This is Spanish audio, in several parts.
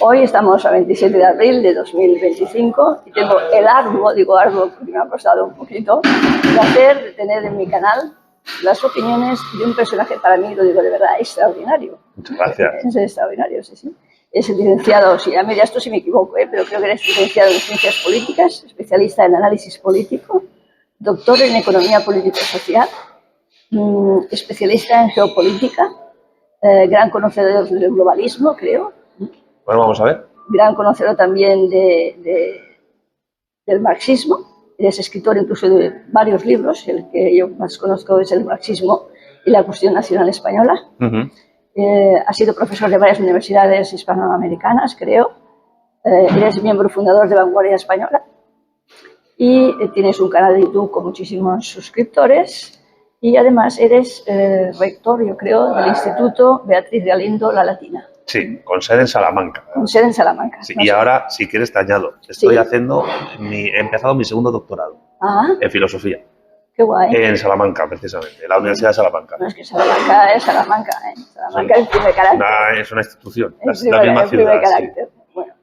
Hoy estamos a 27 de abril de 2025 y tengo el arduo, digo arduo porque me ha costado un poquito, placer de tener en mi canal las opiniones de un personaje para mí, lo digo de verdad, extraordinario. Muchas gracias. Es extraordinario, sí, sí. Es el licenciado, sí, ya me dirás tú si me equivoco, pero creo que eres licenciado en Ciencias Políticas, especialista en análisis político, doctor en Economía Político-Social, especialista en geopolítica, gran conocedor del globalismo, creo. Bueno, vamos a ver. Gran conocedor también del marxismo. Eres escritor incluso de varios libros. El que yo más conozco es El marxismo y la cuestión nacional española. Ha sido profesor de varias universidades hispanoamericanas, creo. Eres miembro fundador de Vanguardia Española. Y tienes un canal de YouTube con muchísimos suscriptores. Y además eres rector, yo creo, del Instituto Beatriz Galindo La Latina. Sí, con sede en Salamanca. Con sede en Salamanca. Sí, y ahora, si quieres, te añado. He empezado mi segundo doctorado en filosofía. Qué guay. En Salamanca, precisamente, en la Universidad de Salamanca. No, es que Salamanca es Salamanca, ¿eh? Salamanca es el primer carácter. Es una institución, la misma ciudad. Primer carácter. Sí. Bueno,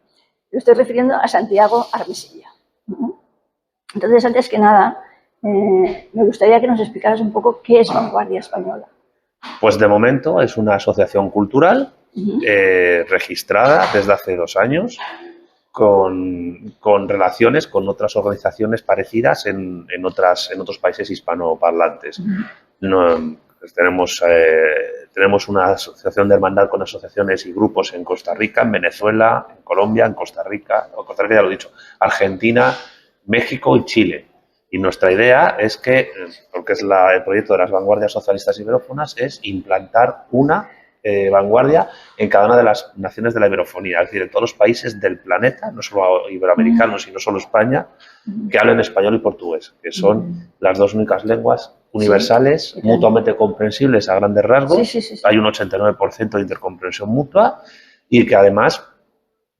yo estoy refiriendo a Santiago Armesilla. Entonces, antes que nada, me gustaría que nos explicaras un poco qué es Vanguardia Española. Pues de momento es una asociación cultural registrada desde hace 2 años con relaciones con otras organizaciones parecidas en otros países hispanoparlantes. Pues tenemos una asociación de hermandad con asociaciones y grupos en Costa Rica, en Venezuela, en Colombia, en Costa Rica ya lo he dicho, Argentina, México y Chile. Y nuestra idea es que, porque es el proyecto de las vanguardias socialistas iberófonas, es implantar una vanguardia en cada una de las naciones de la iberofonía, es decir, en todos los países del planeta, no solo iberoamericanos, sino solo España, que hablen español y portugués, que son las 2 únicas lenguas universales, mutuamente comprensibles a grandes rasgos. Hay un 89% de intercomprensión mutua y que además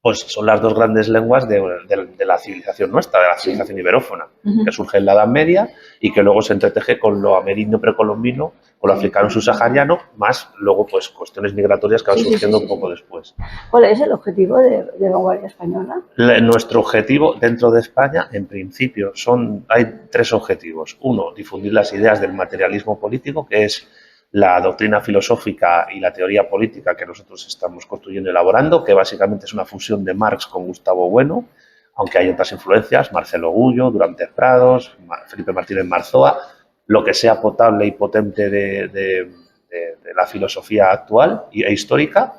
pues son las 2 grandes lenguas de la civilización nuestra, de la civilización iberófona, que surge en la Edad Media y que luego se entreteje con lo amerindio precolombino, con lo africano subsahariano, más luego pues cuestiones migratorias que van surgiendo un poco después. ¿Cuál es el objetivo de Vanguardia Española? Nuestro objetivo dentro de España, en principio, hay 3 objetivos. 1, difundir las ideas del materialismo político, que es la doctrina filosófica y la teoría política que nosotros estamos construyendo y elaborando, que básicamente es una fusión de Marx con Gustavo Bueno, aunque hay otras influencias, Marcelo Gullo, Durantes Prados, Felipe Martínez Marzoa, lo que sea potable y potente de la filosofía actual e histórica.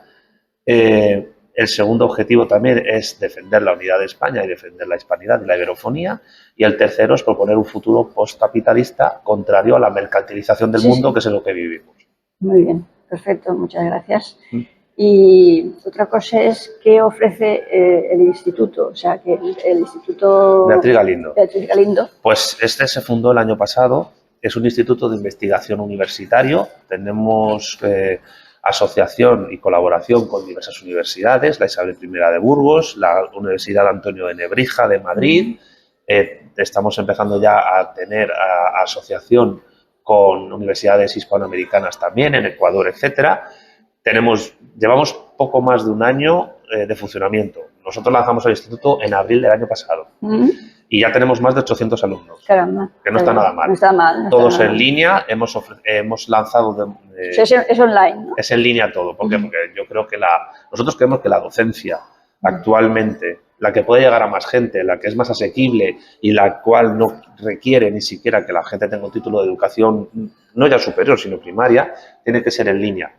El segundo objetivo también es defender la unidad de España y defender la hispanidad y la iberofonía. Y el tercero es proponer un futuro postcapitalista contrario a la mercantilización del mundo, que es en lo que vivimos. Muy bien, perfecto, muchas gracias. Y otra cosa es qué ofrece el instituto, o sea, que el Instituto Beatriz Galindo. Beatriz Galindo. Pues este se fundó el año pasado, es un instituto de investigación universitario, tenemos asociación y colaboración con diversas universidades, la Isabel I de Burgos, la Universidad Antonio de Nebrija de Madrid. Estamos empezando ya a tener asociación con universidades hispanoamericanas también, en Ecuador, etcétera. Llevamos poco más de 1 año de funcionamiento. Nosotros lanzamos el instituto en abril del año pasado y ya tenemos más de 800 alumnos. Caramba. Que no está nada mal. No está mal. Todos en línea, hemos lanzado... es online, ¿no? Es en línea todo. ¿Por qué? Porque yo creo que nosotros creemos que la docencia actualmente, la que puede llegar a más gente, la que es más asequible y la cual no requiere ni siquiera que la gente tenga un título de educación, no ya superior, sino primaria, tiene que ser en línea.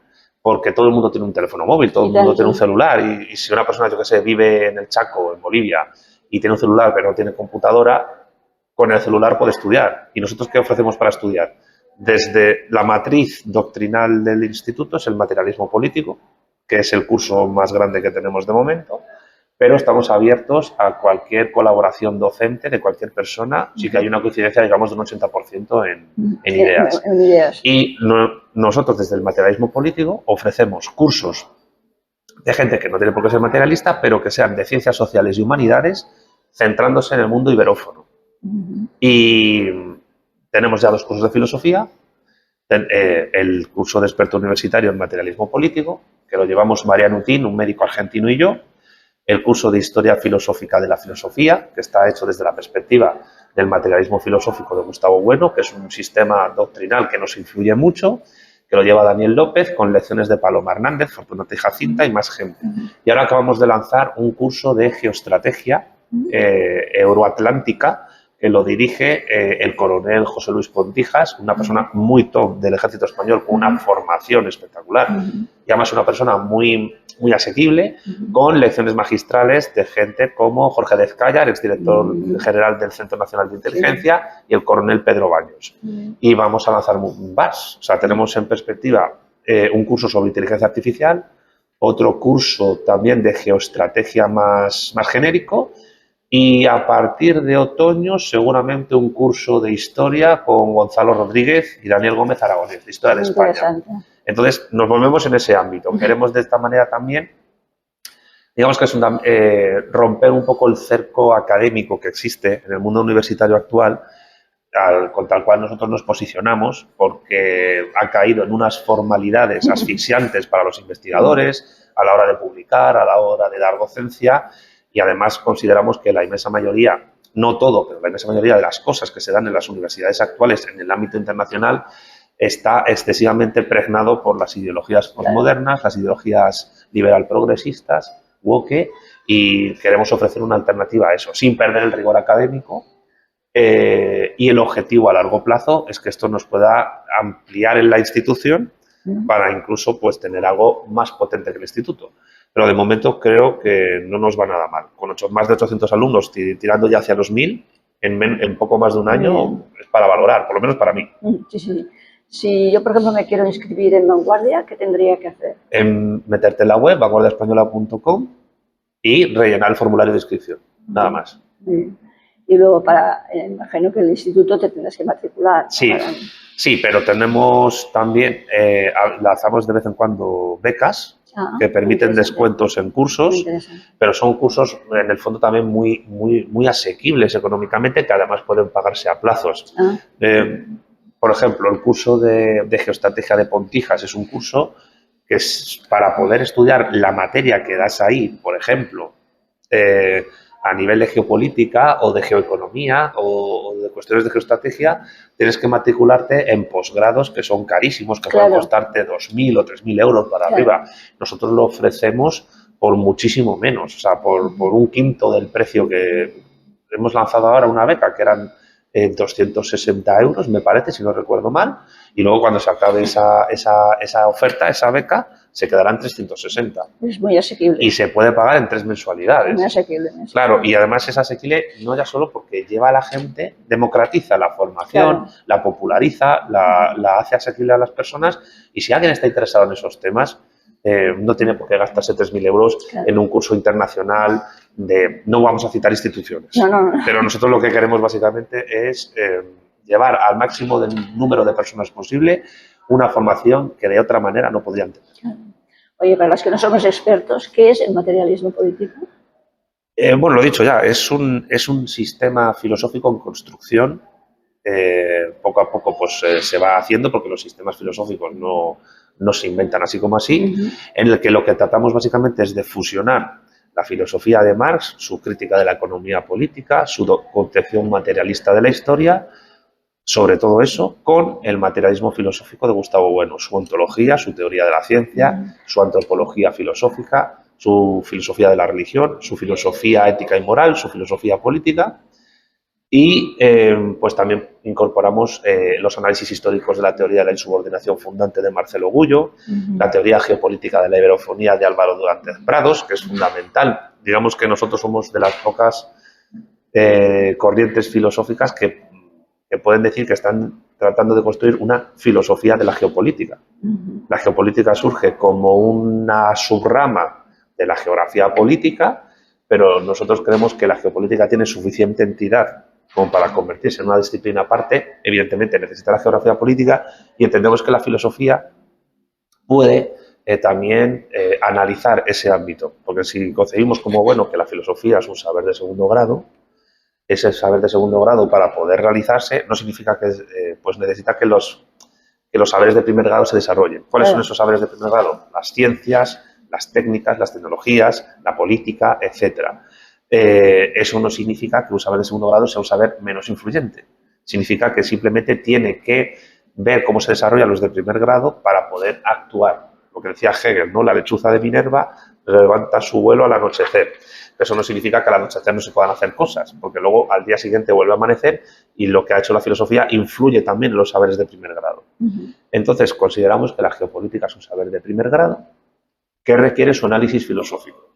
Porque todo el mundo tiene un teléfono móvil, todo el mundo tiene un celular y si una persona, yo que sé, vive en el Chaco, en Bolivia, y tiene un celular pero no tiene computadora, con el celular puede estudiar. ¿Y nosotros qué ofrecemos para estudiar? Desde la matriz doctrinal del instituto es el materialismo político, que es el curso más grande que tenemos de momento, pero estamos abiertos a cualquier colaboración docente de cualquier persona, sí que hay una coincidencia, digamos, de un 80% en ideas. Y nosotros, desde el materialismo político, ofrecemos cursos de gente que no tiene por qué ser materialista, pero que sean de ciencias sociales y humanidades, centrándose en el mundo iberófono. Y tenemos ya 2 cursos de filosofía, el curso de experto universitario en materialismo político, que lo llevamos Mariano Utín, un médico argentino, y yo, el curso de Historia Filosófica de la Filosofía, que está hecho desde la perspectiva del materialismo filosófico de Gustavo Bueno, que es un sistema doctrinal que nos influye mucho, que lo lleva Daniel López, con lecciones de Paloma Hernández, Fortunata y Jacinta y más gente. Y ahora acabamos de lanzar un curso de geoestrategia euroatlántica, que lo dirige el coronel José Luis Pontijas, una persona muy top del ejército español con una formación espectacular y además una persona muy asequible, con lecciones magistrales de gente como Jorge Dezcaya, el exdirector general del Centro Nacional de Inteligencia, y el coronel Pedro Baños. Y vamos a lanzar más. O sea, tenemos en perspectiva un curso sobre inteligencia artificial, otro curso también de geoestrategia más genérico, y a partir de otoño seguramente un curso de historia con Gonzalo Rodríguez y Daniel Gómez Aragonés, de historia de España. Entonces nos volvemos en ese ámbito. Queremos de esta manera también, digamos que es romper un poco el cerco académico que existe en el mundo universitario actual, con tal cual nosotros nos posicionamos, porque ha caído en unas formalidades asfixiantes para los investigadores a la hora de publicar, a la hora de dar docencia. Y además consideramos que la inmensa mayoría, no todo, pero la inmensa mayoría de las cosas que se dan en las universidades actuales en el ámbito internacional está excesivamente pregnado por las ideologías postmodernas, las ideologías liberal progresistas, woke, y queremos ofrecer una alternativa a eso, sin perder el rigor académico. Y el objetivo a largo plazo es que esto nos pueda ampliar en la institución para incluso pues, tener algo más potente que el instituto. Pero de momento creo que no nos va nada mal. Con más de 800 alumnos tirando ya hacia los 1000 en poco más de un año, es para valorar, por lo menos para mí. Sí, sí. Si yo, por ejemplo, me quiero inscribir en Vanguardia, ¿qué tendría que hacer? Meterte en la web, vanguardiaespañola.com, y rellenar el formulario de inscripción, nada más. Y luego, imagino que el instituto te tendrás que matricular. Sí, sí, pero tenemos también, lanzamos de vez en cuando becas, que permiten descuentos en cursos, pero son cursos en el fondo también muy asequibles económicamente, que además pueden pagarse a plazos. Por ejemplo, el curso de geoestrategia de Pontijas es un curso que es para poder estudiar la materia que das ahí, por ejemplo, a nivel de geopolítica o de geoeconomía o de cuestiones de geoestrategia, tienes que matricularte en posgrados que son carísimos, que pueden costarte 2.000 o 3.000 euros para arriba. Nosotros lo ofrecemos por muchísimo menos, o sea, por un quinto del precio que hemos lanzado ahora una beca, que eran 260 euros, me parece, si no recuerdo mal, y luego cuando se acabe esa oferta, esa beca, se quedarán 360. Es muy asequible. Y se puede pagar en 3 mensualidades. Muy asequible. Claro, y además es asequible no ya solo porque lleva a la gente, democratiza la formación, la populariza, la hace asequible a las personas, y si alguien está interesado en esos temas, no tiene por qué gastarse 3.000 euros en un curso internacional no vamos a citar instituciones. No. Pero nosotros lo que queremos básicamente es llevar al máximo del número de personas posible una formación que de otra manera no podrían tener. Oye, para los que no somos expertos, ¿qué es el materialismo político? Bueno, lo he dicho ya, es un sistema filosófico en construcción. Poco a poco pues, se va haciendo, porque los sistemas filosóficos no se inventan así como así, en el que lo que tratamos básicamente es de fusionar la filosofía de Marx, su crítica de la economía política, su concepción materialista de la historia, sobre todo eso, con el materialismo filosófico de Gustavo Bueno, su ontología, su teoría de la ciencia, su antropología filosófica, su filosofía de la religión, su filosofía ética y moral, su filosofía política, y pues también incorporamos los análisis históricos de la teoría de la insubordinación fundante de Marcelo Gullo, la teoría geopolítica de la iberofonía de Álvaro Durantes Prados, que es fundamental. Digamos que nosotros somos de las pocas corrientes filosóficas que pueden decir que están tratando de construir una filosofía de la geopolítica. La geopolítica surge como una subrama de la geografía política, pero nosotros creemos que la geopolítica tiene suficiente entidad como para convertirse en una disciplina aparte. Evidentemente necesita la geografía política, y entendemos que la filosofía puede también analizar ese ámbito, porque si concebimos como bueno que la filosofía es un saber de segundo grado, ese saber de segundo grado, para poder realizarse, no significa que pues necesita que los saberes de primer grado se desarrollen. ¿Cuáles son esos saberes de primer grado? Las ciencias, las técnicas, las tecnologías, la política, etc. Eso no significa que un saber de segundo grado sea un saber menos influyente. Significa que simplemente tiene que ver cómo se desarrollan los de primer grado para poder actuar. Lo que decía Hegel, ¿no? La lechuza de Minerva levanta su vuelo al anochecer. Eso no significa que al anochecer no se puedan hacer cosas, porque luego al día siguiente vuelve a amanecer y lo que ha hecho la filosofía influye también en los saberes de primer grado. Entonces, consideramos que la geopolítica es un saber de primer grado que requiere su análisis filosófico.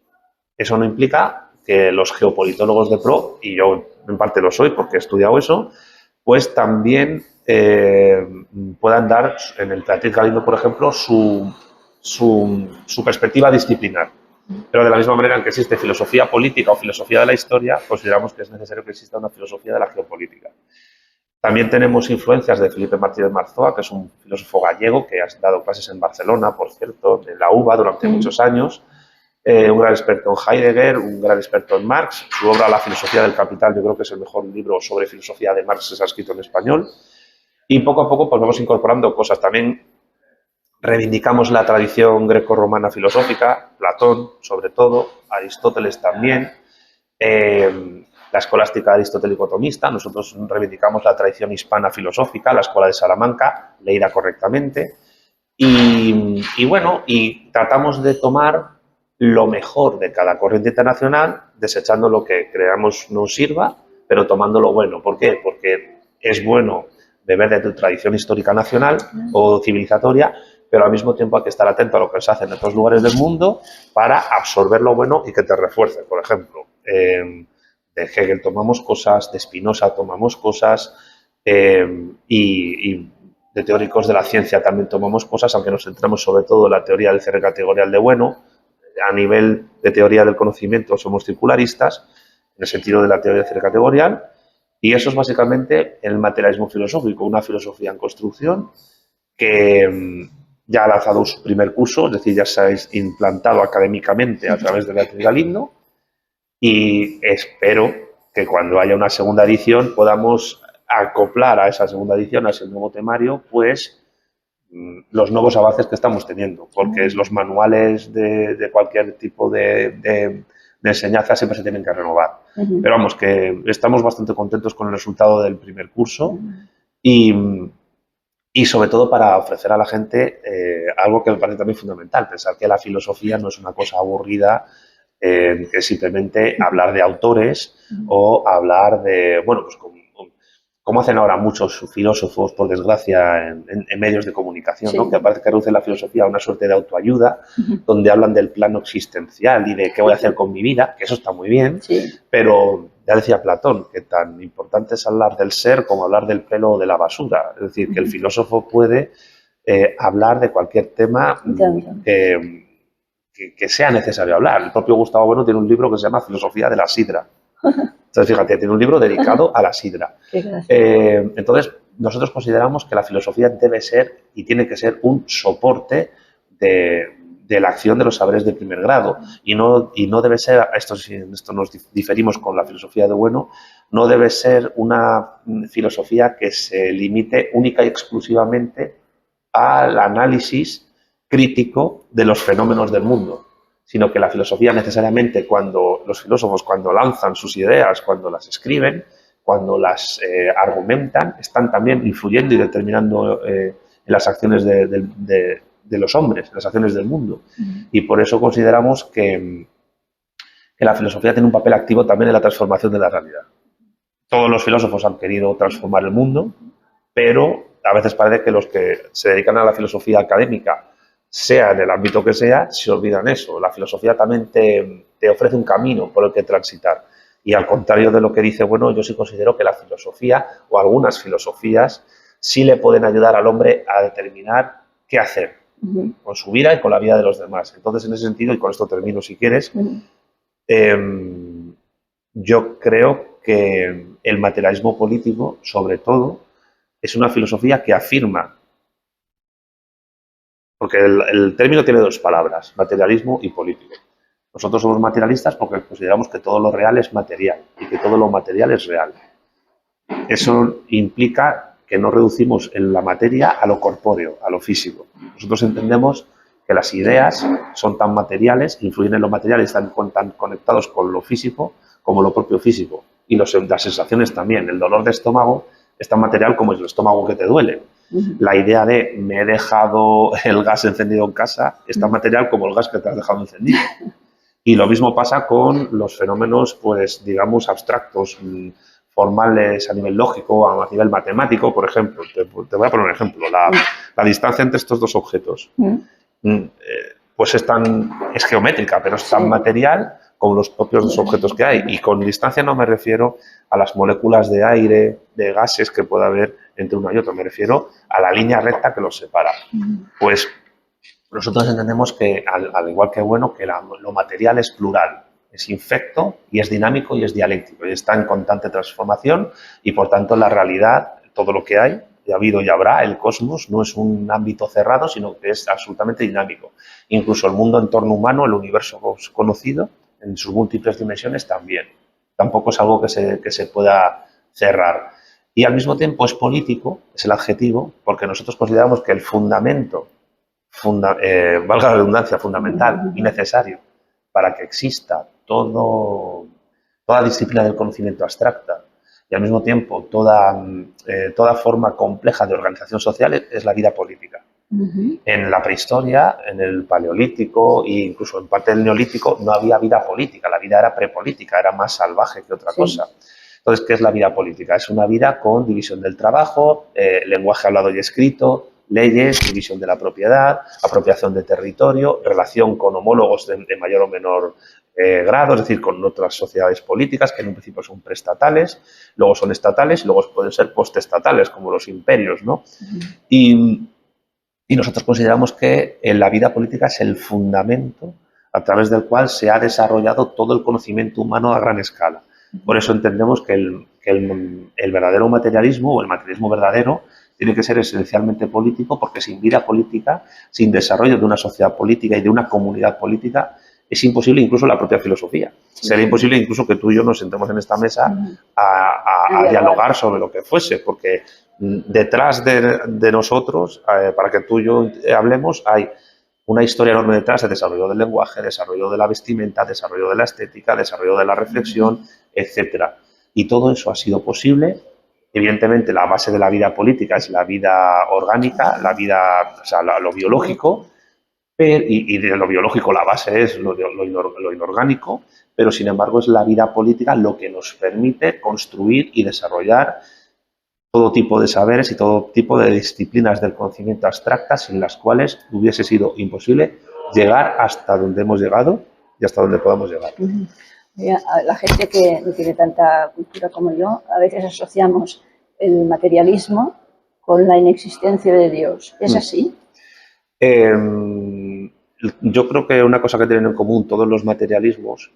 Eso no implica que los geopolitólogos de pro, y yo en parte lo soy porque he estudiado eso, pues también puedan dar en el Beatriz Galindo, por ejemplo, su perspectiva disciplinar. Pero de la misma manera en que existe filosofía política o filosofía de la historia, consideramos que es necesario que exista una filosofía de la geopolítica. También tenemos influencias de Felipe Martínez Marzoa, que es un filósofo gallego que ha dado clases en Barcelona, por cierto, en la UBA durante muchos años, un gran experto en Heidegger, un gran experto en Marx. Su obra La filosofía del capital, yo creo que es el mejor libro sobre filosofía de Marx que se ha escrito en español. Y poco a poco pues vamos incorporando cosas. También reivindicamos la tradición grecorromana filosófica, Platón sobre todo, Aristóteles también, la escolástica aristotélico-tomista. Nosotros reivindicamos la tradición hispana filosófica, la escuela de Salamanca, leída correctamente. Y bueno, y tratamos de tomar lo mejor de cada corriente internacional, desechando lo que creamos no sirva, pero tomando lo bueno. ¿Por qué? Porque es bueno beber de tu tradición histórica nacional o civilizatoria, pero al mismo tiempo hay que estar atento a lo que se hace en otros lugares del mundo para absorber lo bueno y que te refuerce. Por ejemplo, de Hegel tomamos cosas, de Spinoza tomamos cosas y de teóricos de la ciencia también tomamos cosas, aunque nos centramos sobre todo en la teoría del cierre categorial de bueno. A nivel de teoría del conocimiento somos circularistas, en el sentido de la teoría del cierre categorial, y eso es básicamente el materialismo filosófico, una filosofía en construcción que ya ha lanzado su primer curso, es decir, ya se ha implantado académicamente a través de Beatriz Galindo, y espero que cuando haya una segunda edición podamos acoplar a esa segunda edición, a ese nuevo temario, pues los nuevos avances que estamos teniendo, porque los manuales de cualquier tipo de enseñanza siempre se tienen que renovar. Pero vamos, que estamos bastante contentos con el resultado del primer curso y sobre todo para ofrecer a la gente algo que me parece también fundamental, pensar que la filosofía no es una cosa aburrida, que es simplemente hablar de autores o hablar de, bueno, pues como hacen ahora muchos filósofos, por desgracia, en medios de comunicación, ¿no? Que parece que reducen la filosofía a una suerte de autoayuda, donde hablan del plano existencial y de qué voy a hacer con mi vida, que eso está muy bien, pero ya decía Platón, que tan importante es hablar del ser como hablar del pelo o de la basura. Es decir, que el filósofo puede hablar de cualquier tema que sea necesario hablar. El propio Gustavo Bueno tiene un libro que se llama Filosofía de la sidra. Entonces, fíjate, tiene un libro dedicado a la sidra. Entonces, nosotros consideramos que la filosofía debe ser y tiene que ser un soporte de la acción de los saberes de primer grado. Y no debe ser, esto nos diferimos con la filosofía de Bueno, no debe ser una filosofía que se limite única y exclusivamente al análisis crítico de los fenómenos del mundo, sino que la filosofía necesariamente los filósofos cuando lanzan sus ideas, cuando las escriben, cuando las argumentan, están también influyendo y determinando en las acciones de los hombres, en las acciones del mundo. Y por eso consideramos que la filosofía tiene un papel activo también en la transformación de la realidad. Todos los filósofos han querido transformar el mundo, pero a veces parece que los que se dedican a la filosofía académica, sea en el ámbito que sea, se olvidan eso. La filosofía también te ofrece un camino por el que transitar. Y al contrario de lo que dice Bueno, yo sí considero que la filosofía o algunas filosofías sí le pueden ayudar al hombre a determinar qué hacer con su vida y con la vida de los demás. Entonces, en ese sentido, y con esto termino si quieres, yo creo que el materialismo político, sobre todo, es una filosofía que afirma. Porque el término tiene dos palabras, materialismo y político. Nosotros somos materialistas porque consideramos que todo lo real es material y que todo lo material es real. Eso implica que no reducimos en la materia a lo corpóreo, a lo físico. Nosotros entendemos que las ideas son tan materiales, influyen en lo material y están tan conectados con lo físico como lo propio físico. Y las sensaciones también. El dolor de estómago es tan material como el estómago que te duele. La idea de me he dejado el gas encendido en casa es tan material como el gas que te has dejado encendido. Y lo mismo pasa con los fenómenos, pues, digamos, abstractos, formales a nivel lógico, a nivel matemático, por ejemplo. Te voy a poner un ejemplo. La distancia entre estos dos objetos pues es geométrica, pero es tan material como los propios dos objetos que hay. Y con distancia no me refiero a las moléculas de aire, de gases que pueda haber entre uno y otro, me refiero a la línea recta que los separa. Pues nosotros entendemos que, al igual que bueno, que lo material es plural, es infecto y es dinámico y es dialéctico y está en constante transformación y, por tanto, la realidad, todo lo que hay, y ha habido y habrá, el cosmos, no es un ámbito cerrado, sino que es absolutamente dinámico. Incluso el mundo entorno humano, el universo conocido, en sus múltiples dimensiones también. Tampoco es algo que se pueda cerrar. Y al mismo tiempo es político, es el adjetivo, porque nosotros consideramos que el fundamento, valga la redundancia, fundamental y necesario para que exista toda disciplina del conocimiento abstracta y al mismo tiempo toda forma compleja de organización social es la vida política. En la prehistoria, en el paleolítico e incluso en parte del neolítico no había vida política, la vida era prepolítica, era más salvaje que otra cosa. Entonces, ¿qué es la vida política? Es una vida con división del trabajo, lenguaje hablado y escrito, leyes, división de la propiedad, apropiación de territorio, relación con homólogos de mayor o menor grado, es decir, con otras sociedades políticas que en un principio son preestatales, luego son estatales y luego pueden ser postestatales, como los imperios, ¿no? Y nosotros consideramos que la vida política es el fundamento a través del cual se ha desarrollado todo el conocimiento humano a gran escala. Por eso entendemos que el verdadero materialismo o el materialismo verdadero tiene que ser esencialmente político, porque sin vida política, sin desarrollo de una sociedad política y de una comunidad política, es imposible incluso la propia filosofía. Sería imposible incluso que tú y yo nos sentemos en esta mesa a dialogar sobre lo que fuese, porque detrás de nosotros, para que tú y yo hablemos, hay una historia enorme detrás de desarrollo del lenguaje, desarrollo de la vestimenta, desarrollo de la estética, desarrollo de la reflexión, etcétera. Y todo eso ha sido posible. Evidentemente, la base de la vida política es la vida orgánica, o sea, lo biológico, y de lo biológico la base es lo inorgánico, pero sin embargo es la vida política lo que nos permite construir y desarrollar todo tipo de saberes y todo tipo de disciplinas del conocimiento abstractas sin las cuales hubiese sido imposible llegar hasta donde hemos llegado y hasta donde podamos llegar. La gente que no tiene tanta cultura como yo, a veces asociamos el materialismo con la inexistencia de Dios. ¿Es así? Yo creo que una cosa que tienen en común todos los materialismos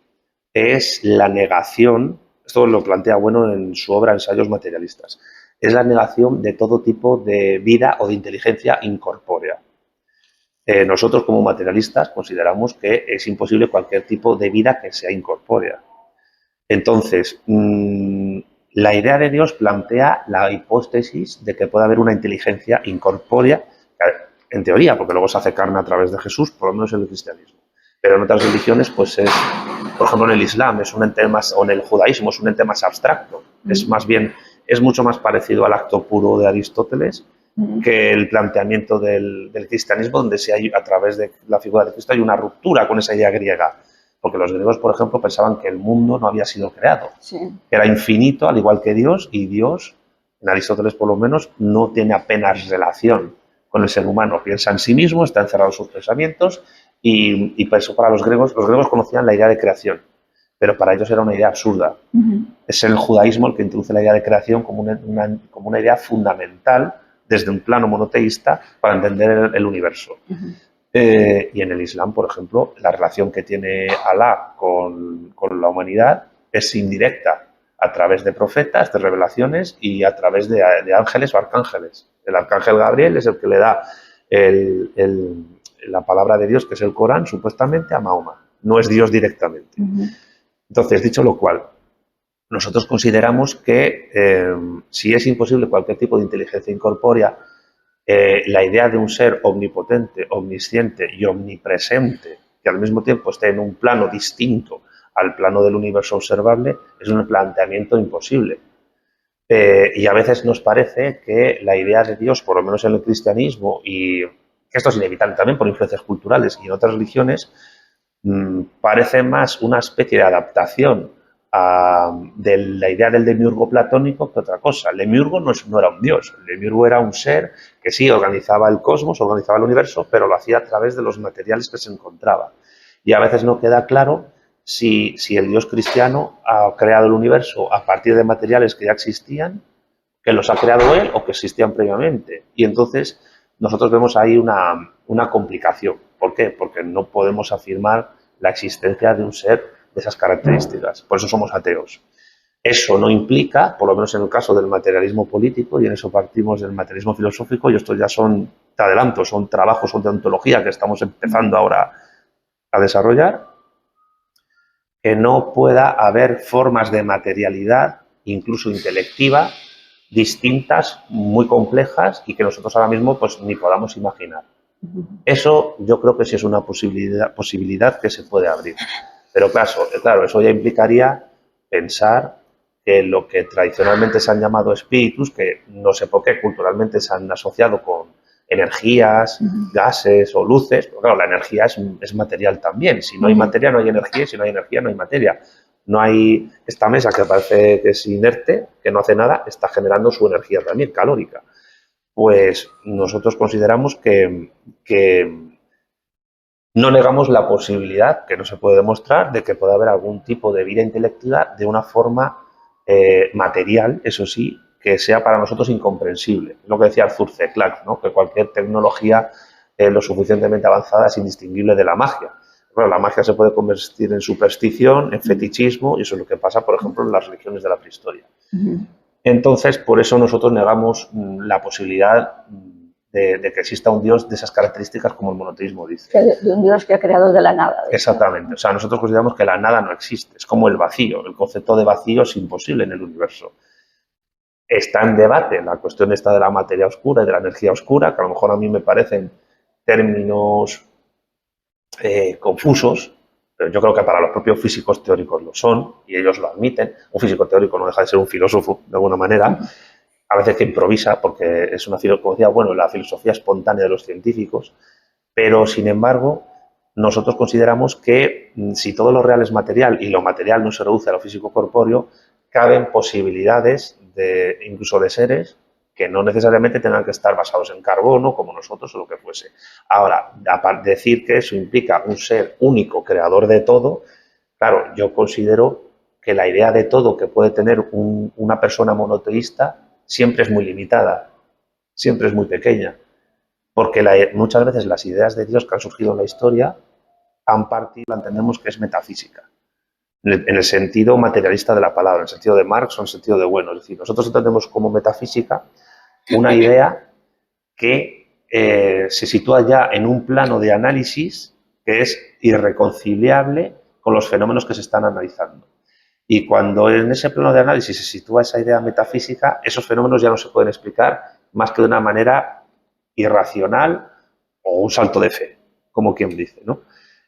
es la negación, esto lo plantea Bueno en su obra Ensayos materialistas, es la negación de todo tipo de vida o de inteligencia incorpórea. Nosotros como materialistas consideramos que es imposible cualquier tipo de vida que sea incorpórea. Entonces, la idea de Dios plantea la hipótesis de que puede haber una inteligencia incorpórea, en teoría, porque luego se hace carne a través de Jesús, por lo menos en el cristianismo. Pero en otras religiones, pues por ejemplo, en el Islam es un ente más, o en el judaísmo es un ente más abstracto. Es mucho más parecido al acto puro de Aristóteles que el planteamiento del cristianismo, donde a través de la figura de Cristo hay una ruptura con esa idea griega. Porque los griegos, por ejemplo, pensaban que el mundo no había sido creado, que era infinito, al igual que Dios, y Dios, en Aristóteles por lo menos, no tiene apenas relación con el ser humano. Piensa en sí mismo, está encerrado en sus pensamientos, y por eso para los griegos conocían la idea de creación, pero para ellos era una idea absurda. Es el judaísmo el que introduce la idea de creación como una idea fundamental desde un plano monoteísta para entender el universo. Y en el Islam, por ejemplo, la relación que tiene Alá con la humanidad es indirecta, a través de profetas, de revelaciones y a través de ángeles o arcángeles. El arcángel Gabriel es el que le da la palabra de Dios, que es el Corán, supuestamente a Mahoma. No es Dios directamente. Entonces, dicho lo cual, nosotros consideramos que si es imposible cualquier tipo de inteligencia incorpórea, la idea de un ser omnipotente, omnisciente y omnipresente, que al mismo tiempo esté en un plano distinto al plano del universo observable, es un planteamiento imposible. Y a veces nos parece que la idea de Dios, por lo menos en el cristianismo, y que esto es inevitable también por influencias culturales y en otras religiones, parece más una especie de adaptación de la idea del demiurgo platónico que otra cosa. El demiurgo no era un dios, el demiurgo era un ser que sí organizaba el cosmos, organizaba el universo, pero lo hacía a través de los materiales que se encontraba. Y a veces no queda claro si el dios cristiano ha creado el universo a partir de materiales que ya existían, que los ha creado él o que existían previamente. Y entonces nosotros vemos ahí una complicación. ¿Por qué? Porque no podemos afirmar la existencia de un ser de esas características. Por eso somos ateos. Eso no implica, por lo menos en el caso del materialismo político, y en eso partimos del materialismo filosófico, y esto ya son, te adelanto, son trabajos de ontología que estamos empezando ahora a desarrollar, que no pueda haber formas de materialidad, incluso intelectiva, distintas, muy complejas y que nosotros ahora mismo pues ni podamos imaginar. Eso yo creo que sí es una posibilidad que se puede abrir. Pero claro, eso ya implicaría pensar que lo que tradicionalmente se han llamado espíritus, que no sé por qué culturalmente se han asociado con energías, gases o luces, pero claro, la energía es material también. Si no hay materia no hay energía y si no hay energía no hay materia. No hay esta mesa que parece que es inerte, que no hace nada, está generando su energía también, calórica. Pues nosotros consideramos que no negamos la posibilidad, que no se puede demostrar, de que pueda haber algún tipo de vida intelectiva de una forma material, eso sí, que sea para nosotros incomprensible. Es lo que decía Arthur C. Clarke, ¿no? Que cualquier tecnología lo suficientemente avanzada es indistinguible de la magia. Bueno, la magia se puede convertir en superstición, en fetichismo, y eso es lo que pasa, por ejemplo, en las religiones de la prehistoria. Entonces, por eso nosotros negamos la posibilidad de que exista un Dios de esas características como el monoteísmo dice. De un Dios que ha creado de la nada. Exactamente. O sea, nosotros consideramos que la nada no existe. Es como el vacío. El concepto de vacío es imposible en el universo. Está en debate la cuestión esta de la materia oscura y de la energía oscura, que a lo mejor a mí me parecen términos confusos, pero yo creo que para los propios físicos teóricos lo son, y ellos lo admiten. Un físico teórico no deja de ser un filósofo, de alguna manera, a veces que improvisa, porque es una filosofía, bueno, la filosofía espontánea de los científicos, pero sin embargo, nosotros consideramos que si todo lo real es material y lo material no se reduce a lo físico corpóreo, caben posibilidades incluso de seres que no necesariamente tengan que estar basados en carbono, como nosotros o lo que fuese. Ahora, decir que eso implica un ser único, creador de todo, claro, yo considero que la idea de todo que puede tener una persona monoteísta siempre es muy limitada, siempre es muy pequeña, porque muchas veces las ideas de Dios que han surgido en la historia han partido, la entendemos que es metafísica, en el sentido materialista de la palabra, en el sentido de Marx o en el sentido de bueno. Es decir, nosotros entendemos como metafísica una idea que se sitúa ya en un plano de análisis que es irreconciliable con los fenómenos que se están analizando. Y cuando en ese plano de análisis se sitúa esa idea metafísica, esos fenómenos ya no se pueden explicar más que de una manera irracional o un salto de fe, como quien dice, ¿no?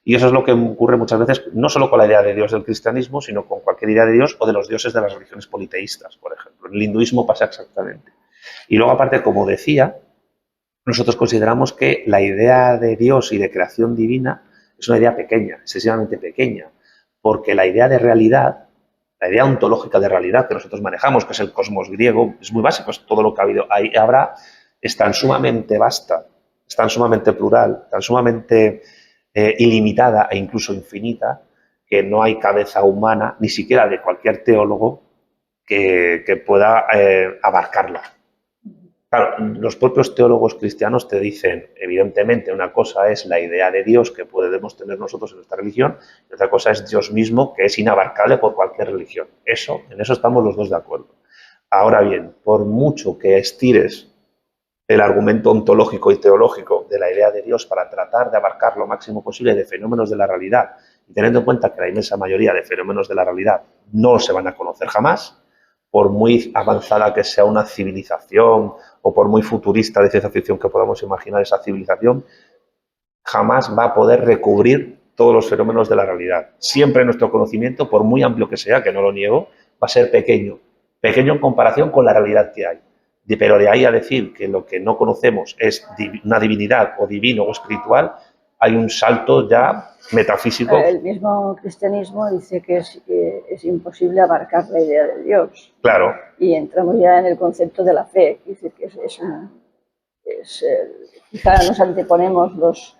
Y eso es lo que ocurre muchas veces, no solo con la idea de Dios del cristianismo, sino con cualquier idea de Dios o de los dioses de las religiones politeístas, por ejemplo. En el hinduismo pasa exactamente. Y luego, aparte, como decía, nosotros consideramos que la idea de Dios y de creación divina es una idea pequeña, excesivamente pequeña, porque la idea de realidad, la idea ontológica de realidad que nosotros manejamos, que es el cosmos griego, es muy básico, es todo lo que ha habido, ahí habrá, es tan sumamente vasta, es tan sumamente plural, tan sumamente ilimitada e incluso infinita, que no hay cabeza humana, ni siquiera de cualquier teólogo, que pueda abarcarla. Claro, los propios teólogos cristianos te dicen, evidentemente, una cosa es la idea de Dios que podemos tener nosotros en nuestra religión y otra cosa es Dios mismo, que es inabarcable por cualquier religión. En eso estamos los dos de acuerdo. Ahora bien, por mucho que estires el argumento ontológico y teológico de la idea de Dios para tratar de abarcar lo máximo posible de fenómenos de la realidad, y teniendo en cuenta que la inmensa mayoría de fenómenos de la realidad no se van a conocer jamás, por muy avanzada que sea una civilización o por muy futurista de ciencia ficción que podamos imaginar esa civilización, jamás va a poder recubrir todos los fenómenos de la realidad. Siempre nuestro conocimiento, por muy amplio que sea, que no lo niego, va a ser pequeño. Pequeño en comparación con la realidad que hay. Pero de ahí a decir que lo que no conocemos es una divinidad o divino o espiritual, hay un salto ya metafísico. El mismo cristianismo dice que es imposible abarcar la idea de Dios. Claro. Y entramos ya en el concepto de la fe. Dice que quizá nos anteponemos los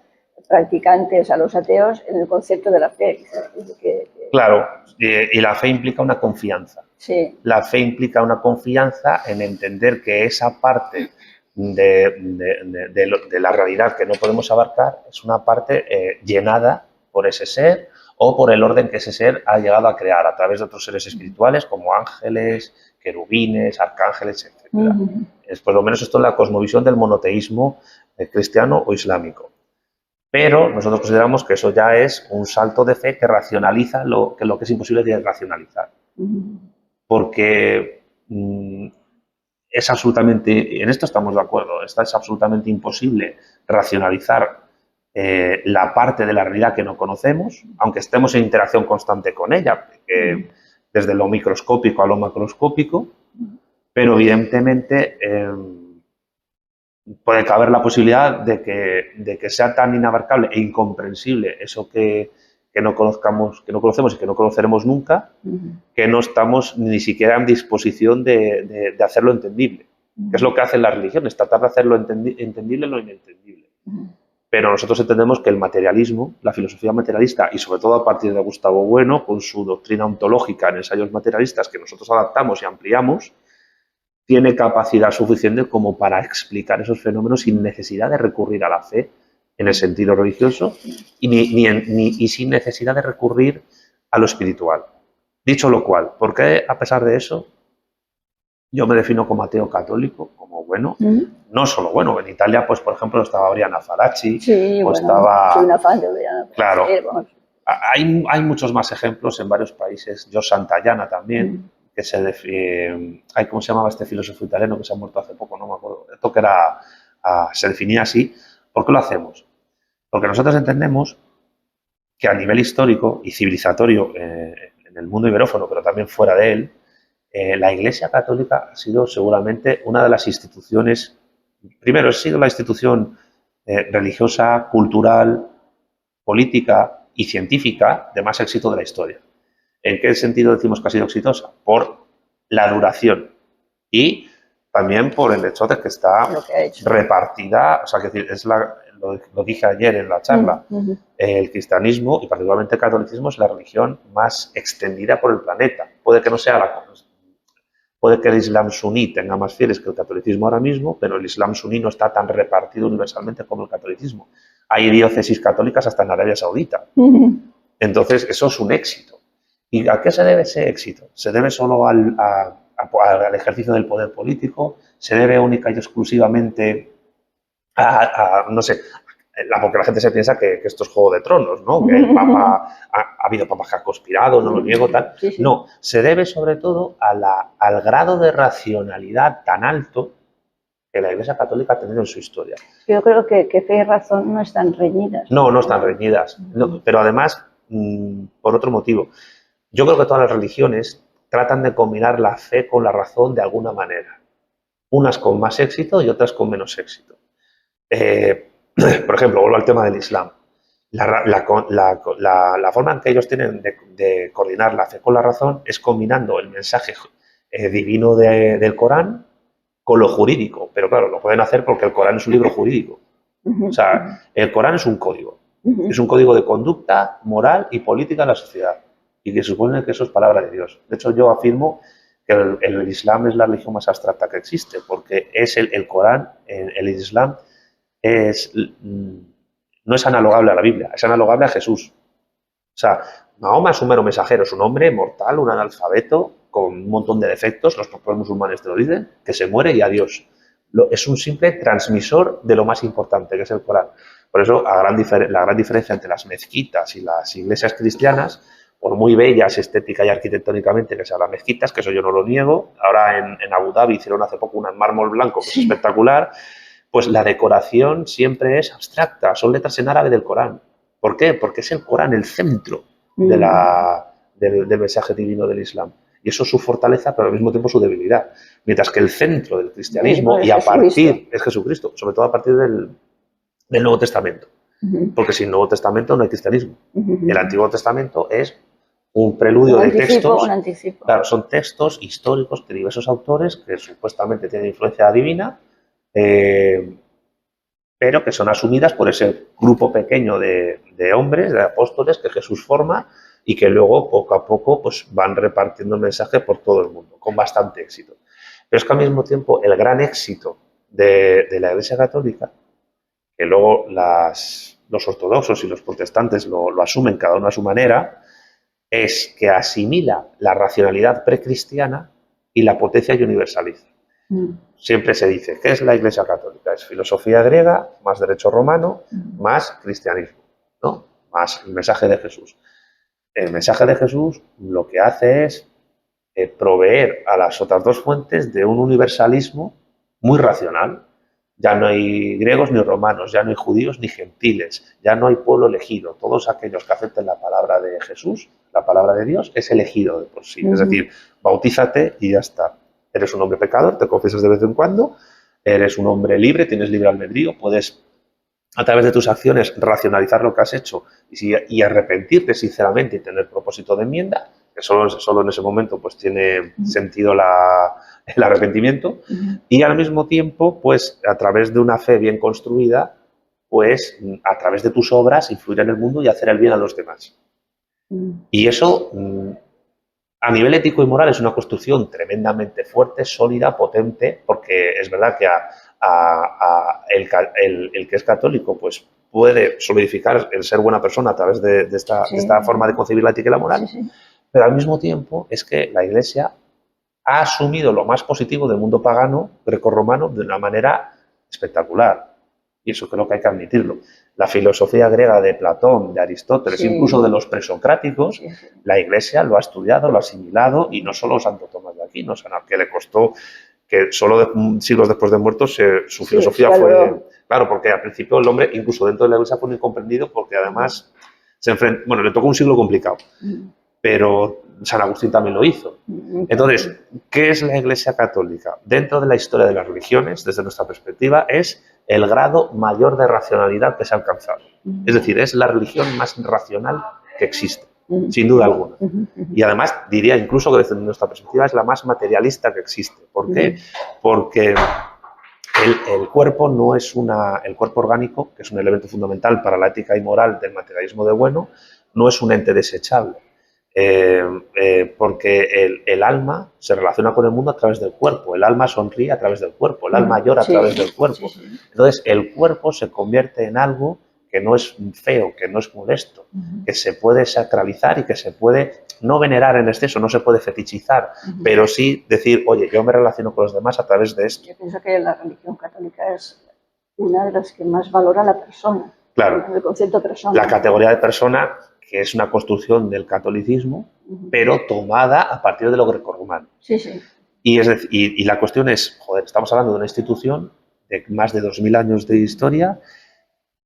practicantes a los ateos en el concepto de la fe. Claro, y la fe implica una confianza. Sí. La fe implica una confianza en entender que esa parte de la realidad que no podemos abarcar es una parte llenada por ese ser o por el orden que ese ser ha llegado a crear a través de otros seres espirituales como ángeles, querubines, arcángeles, etc. Es por lo menos esto es la cosmovisión del monoteísmo cristiano o islámico. Pero nosotros consideramos que eso ya es un salto de fe que racionaliza lo que es imposible de racionalizar. Porque es absolutamente, en esto estamos de acuerdo, es absolutamente imposible racionalizar la parte de la realidad que no conocemos, aunque estemos en interacción constante con ella, desde lo microscópico a lo macroscópico, pero evidentemente puede caber la posibilidad de que sea tan inabarcable e incomprensible eso que no conocemos y que no conoceremos nunca, que no estamos ni siquiera en disposición de hacerlo entendible. Que es lo que hacen las religiones, tratar de hacerlo entendible lo inentendible. Pero nosotros entendemos que el materialismo, la filosofía materialista, y sobre todo a partir de Gustavo Bueno, con su doctrina ontológica en ensayos materialistas que nosotros adaptamos y ampliamos, tiene capacidad suficiente como para explicar esos fenómenos sin necesidad de recurrir a la fe en el sentido religioso y sin necesidad de recurrir a lo espiritual. Dicho lo cual, ¿por qué a pesar de eso yo me defino como ateo católico, como bueno? No solo bueno, en Italia, pues por ejemplo, estaba Oriana Faraci, sí, o bueno, estaba... soy una fan de Oriana. Claro, hay muchos más ejemplos en varios países. Joe Santayana también, que ¿cómo se llamaba este filósofo italiano que se ha muerto hace poco? No me acuerdo. Esto que era, se definía así. ¿Por qué lo hacemos? Porque nosotros entendemos que a nivel histórico y civilizatorio en el mundo iberófono, pero también fuera de él, la Iglesia Católica ha sido seguramente una de las instituciones, primero, ha sido la institución religiosa, cultural, política y científica de más éxito de la historia. ¿En qué sentido decimos que ha sido exitosa? Por la duración y también por el hecho de que está repartida, o sea, que lo dije ayer en la charla, el cristianismo y particularmente el catolicismo es la religión más extendida por el planeta. Puede que no sea puede que el Islam suní tenga más fieles que el catolicismo ahora mismo, pero el Islam suní no está tan repartido universalmente como el catolicismo. Hay diócesis católicas hasta en Arabia Saudita. Entonces, eso es un éxito. ¿Y a qué se debe ese éxito? ¿Se debe solo al ejercicio del poder político? ¿Se debe única y exclusivamente no sé, porque la gente se piensa que esto es Juego de Tronos, ¿no? Que el Papa, ha habido papas que ha conspirado, no lo niego, tal. Sí, sí. No, se debe sobre todo al grado de racionalidad tan alto que la Iglesia Católica ha tenido en su historia. Yo creo que fe y razón no están reñidas. No están reñidas. No, pero además, por otro motivo, yo creo que todas las religiones tratan de combinar la fe con la razón de alguna manera. Unas con más éxito y otras con menos éxito. Por ejemplo, vuelvo al tema del Islam. La forma en que ellos tienen de coordinar la fe con la razón es combinando el mensaje divino del Corán con lo jurídico. Pero claro, lo pueden hacer porque el Corán es un libro jurídico. O sea, el Corán es un código. Es un código de conducta, moral y política de la sociedad. Y que supone que eso es palabra de Dios. De hecho, yo afirmo que el Islam es la religión más abstracta que existe, porque es el Corán, el Islam, no es analogable a la Biblia, es analogable a Jesús. O sea, Mahoma es un mero mensajero, es un hombre mortal, un analfabeto, con un montón de defectos, los propios musulmanes te lo dicen, que se muere y adiós. Es un simple transmisor de lo más importante, que es el Corán. Por eso, la gran diferencia entre las mezquitas y las iglesias cristianas, por muy bellas estética y arquitectónicamente que sean las mezquitas, que eso yo no lo niego. Ahora en Abu Dhabi hicieron hace poco una en mármol blanco que es espectacular. Pues la decoración siempre es abstracta, son letras en árabe del Corán. ¿Por qué? Porque es el Corán el centro del mensaje divino del Islam. Y eso es su fortaleza, pero al mismo tiempo su debilidad. Mientras que el centro del cristianismo, y a partir, es Jesucristo, sobre todo a partir del Nuevo Testamento. Porque sin Nuevo Testamento no hay cristianismo. El Antiguo Testamento es un preludio de textos. Un anticipo. Claro, son textos históricos de diversos autores que supuestamente tienen influencia divina, pero que son asumidas por ese grupo pequeño de hombres, de apóstoles que Jesús forma y que luego poco a poco pues, van repartiendo el mensaje por todo el mundo, con bastante éxito. Pero es que al mismo tiempo el gran éxito de la Iglesia Católica, que luego los ortodoxos y los protestantes lo asumen cada uno a su manera, es que asimila la racionalidad precristiana y la potencia y universaliza. Siempre se dice, ¿qué es la Iglesia Católica? Es filosofía griega, más derecho romano, más cristianismo, ¿no? Más el mensaje de Jesús. El mensaje de Jesús lo que hace es proveer a las otras dos fuentes de un universalismo muy racional. Ya no hay griegos ni romanos, ya no hay judíos ni gentiles, ya no hay pueblo elegido. Todos aquellos que acepten la palabra de Jesús, la palabra de Dios, es elegido de por sí. Es decir, bautízate y ya está. Eres un hombre pecador, te confiesas de vez en cuando, eres un hombre libre, tienes libre albedrío, puedes a través de tus acciones racionalizar lo que has hecho y arrepentirte sinceramente y tener propósito de enmienda, que solo en ese momento pues tiene sentido el arrepentimiento, y al mismo tiempo, pues a través de una fe bien construida, pues a través de tus obras influir en el mundo y hacer el bien a los demás. Y eso, a nivel ético y moral, es una construcción tremendamente fuerte, sólida, potente, porque es verdad que el que es católico pues puede solidificar el ser buena persona a través de esta forma de concebir la ética y la moral, pero al mismo tiempo es que la Iglesia ha asumido lo más positivo del mundo pagano, grecorromano, de una manera espectacular. Y eso creo que hay que admitirlo. La filosofía griega de Platón, de Aristóteles, incluso de los presocráticos, la Iglesia lo ha estudiado, lo ha asimilado, y no solo Santo Tomás de Aquino, que le costó que solo siglos después de muertos su filosofía fue... Claro, porque al principio el hombre, incluso dentro de la Iglesia, fue muy incomprendido porque además le tocó un siglo complicado. Pero San Agustín también lo hizo. Entonces, ¿qué es la Iglesia Católica? Dentro de la historia de las religiones, desde nuestra perspectiva, es el grado mayor de racionalidad que se ha alcanzado. Es decir, es la religión más racional que existe, sin duda alguna. Y además, diría incluso que desde nuestra perspectiva es la más materialista que existe. ¿Por qué? Porque el cuerpo no es el cuerpo orgánico, que es un elemento fundamental para la ética y moral del materialismo de bueno, no es un ente desechable. Porque el alma se relaciona con el mundo a través del cuerpo, el alma sonríe a través del cuerpo, el alma llora a través del cuerpo. Entonces, el cuerpo se convierte en algo que no es feo, que no es molesto, que se puede sacralizar y que se puede no venerar en exceso, no se puede fetichizar, pero sí decir, oye, yo me relaciono con los demás a través de esto. Yo pienso que la religión católica es una de las que más valora a la persona. Claro. El concepto persona. La categoría de persona, que es una construcción del catolicismo, pero tomada a partir de lo grecorromano. Y la cuestión es, joder, estamos hablando de una institución de más de 2000 años de historia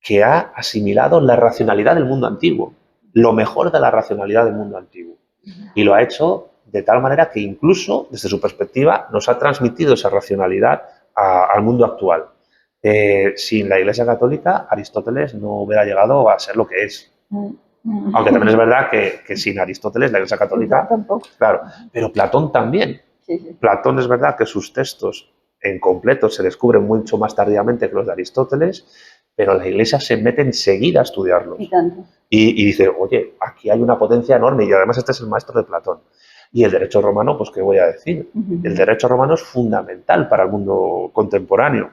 que ha asimilado la racionalidad del mundo antiguo, lo mejor de la racionalidad del mundo antiguo. Y lo ha hecho de tal manera que incluso, desde su perspectiva, nos ha transmitido esa racionalidad al mundo actual. Sin la Iglesia Católica, Aristóteles no hubiera llegado a ser lo que es. Aunque también es verdad que sin Aristóteles la Iglesia Católica... Tampoco. Claro, pero Platón también. Platón es verdad que sus textos en completo se descubren mucho más tardíamente que los de Aristóteles, pero la Iglesia se mete enseguida a estudiarlos. Y dice, oye, aquí hay una potencia enorme, y además este es el maestro de Platón. Y el derecho romano, pues qué voy a decir. El derecho romano es fundamental para el mundo contemporáneo.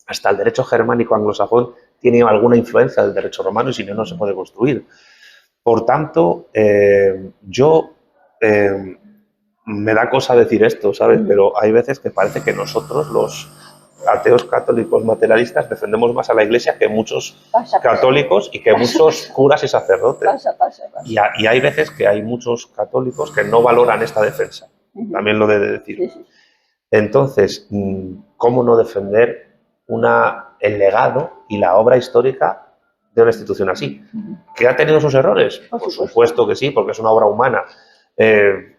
Hasta el derecho germánico anglosajón tiene alguna influencia del derecho romano, y si no, no se puede construir. Por tanto, me da cosa decir esto, ¿sabes? Pero hay veces que parece que nosotros, ateos católicos materialistas defendemos más a la Iglesia que muchos católicos y que muchos curas y sacerdotes. Pasa. Y hay veces que hay muchos católicos que no valoran esta defensa. También lo he de decir. Sí. Entonces, ¿cómo no defender el legado y la obra histórica de una institución así? ¿Que ha tenido sus errores? Por supuesto que sí, porque es una obra humana.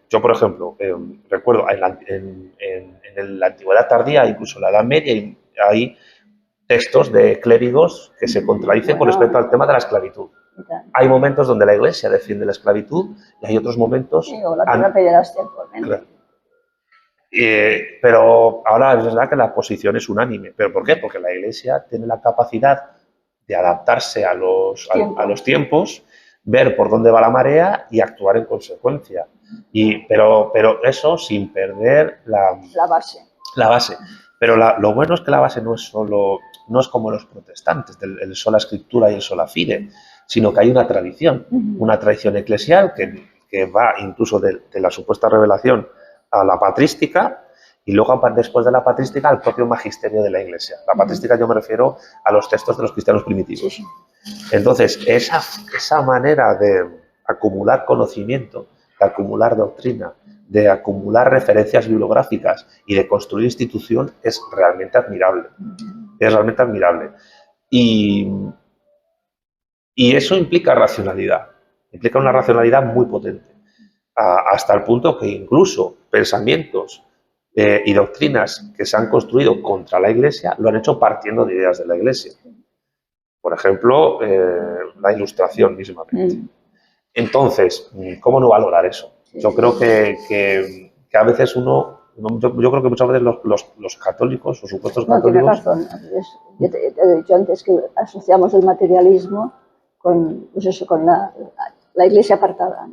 Yo, por ejemplo, recuerdo en la antigüedad tardía, incluso en la Edad Media, hay textos de clérigos que se contradicen con respecto al tema de la esclavitud. Hay momentos donde la Iglesia defiende la esclavitud y hay otros momentos... Sí, o la tierra pederastia actualmente. Claro. Pero ahora es verdad que la posición es unánime. ¿Pero por qué? Porque la Iglesia tiene la capacidad de adaptarse a los tiempos, ver por dónde va la marea y actuar en consecuencia. Pero eso sin perder la base. Pero lo bueno es que la base no es como los protestantes, el sola escritura y el sola fide, sino que hay una tradición eclesial que va incluso de la supuesta revelación a la patrística y luego después de la patrística al propio magisterio de la Iglesia. La patrística yo me refiero a los textos de los cristianos primitivos. Sí. Entonces, esa manera de acumular conocimiento, de acumular doctrina, de acumular referencias bibliográficas y de construir institución es realmente admirable. Es realmente admirable. Y eso implica racionalidad. Implica una racionalidad muy potente. Hasta el punto que incluso pensamientos y doctrinas que se han construido contra la Iglesia lo han hecho partiendo de ideas de la Iglesia. Por ejemplo, la Ilustración mismamente. Entonces, ¿cómo no valorar eso? Yo creo que a veces yo creo que muchas veces los católicos, los supuestos católicos... No, tienes razón. Yo te he dicho antes que asociamos el materialismo con la Iglesia apartada.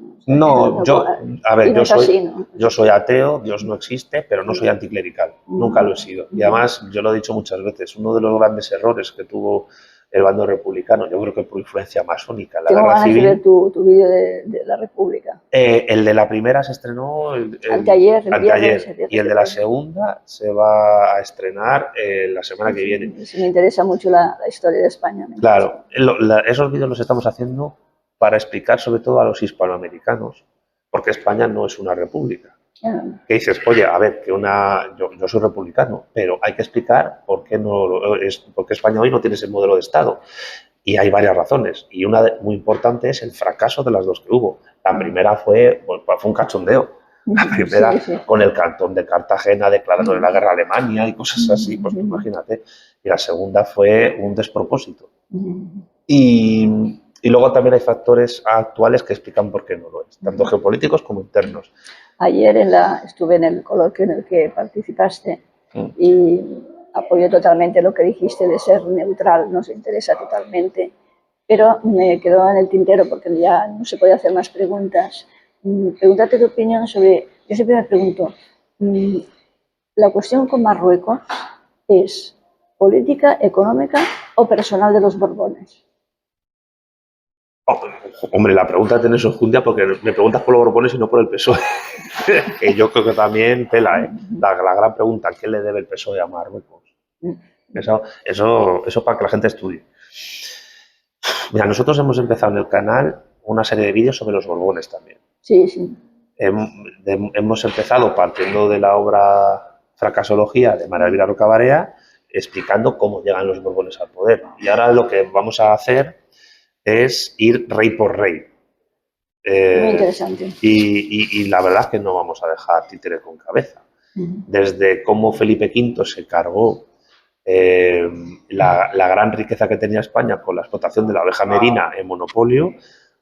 Yo soy ateo, Dios no existe, pero no soy anticlerical, nunca lo he sido. Y además, yo lo he dicho muchas veces, uno de los grandes errores que tuvo el bando republicano, yo creo que por influencia masónica, la guerra civil... Ver tu vídeo de la República. El de la primera se estrenó anteayer, y el de la segunda se va a estrenar la semana que viene. Sí, me interesa mucho la historia de España. Claro, esos vídeos los estamos haciendo para explicar sobre todo a los hispanoamericanos, porque España no es una república. Que dices, oye, a ver, yo soy republicano, pero hay que explicar por qué España hoy no tiene ese modelo de Estado. Y hay varias razones. Y una muy importante es el fracaso de las dos que hubo. La primera fue un cachondeo. La primera con el Cantón de Cartagena declarando la guerra a Alemania y cosas así, pues imagínate. Y la segunda fue un despropósito. Y luego también hay factores actuales que explican por qué no lo es, tanto geopolíticos como internos. Ayer estuve en el coloquio en el que participaste y apoyo totalmente lo que dijiste de ser neutral, nos interesa totalmente, pero me quedó en el tintero porque ya no se puede hacer más preguntas. Pregúntate tu opinión sobre, yo siempre me pregunto, la cuestión con Marruecos es política, económica o personal de los Borbones. Hombre, la pregunta tiene su enjundia porque me preguntas por los Borbones y no por el PSOE. Que yo creo que también tela, ¿eh? La gran pregunta, ¿qué le debe el PSOE a Marruecos? Eso para que la gente estudie. Mira, nosotros hemos empezado en el canal una serie de vídeos sobre los Borbones también. Sí. Hemos empezado partiendo de la obra Fracasología de María Elvira Rocabarea, explicando cómo llegan los Borbones al poder. Y ahora lo que vamos a hacer es ir rey por rey. Muy interesante. Y la verdad es que no vamos a dejar títere con cabeza. Desde cómo Felipe V se cargó la gran riqueza que tenía España con la explotación de la oveja merina en monopolio,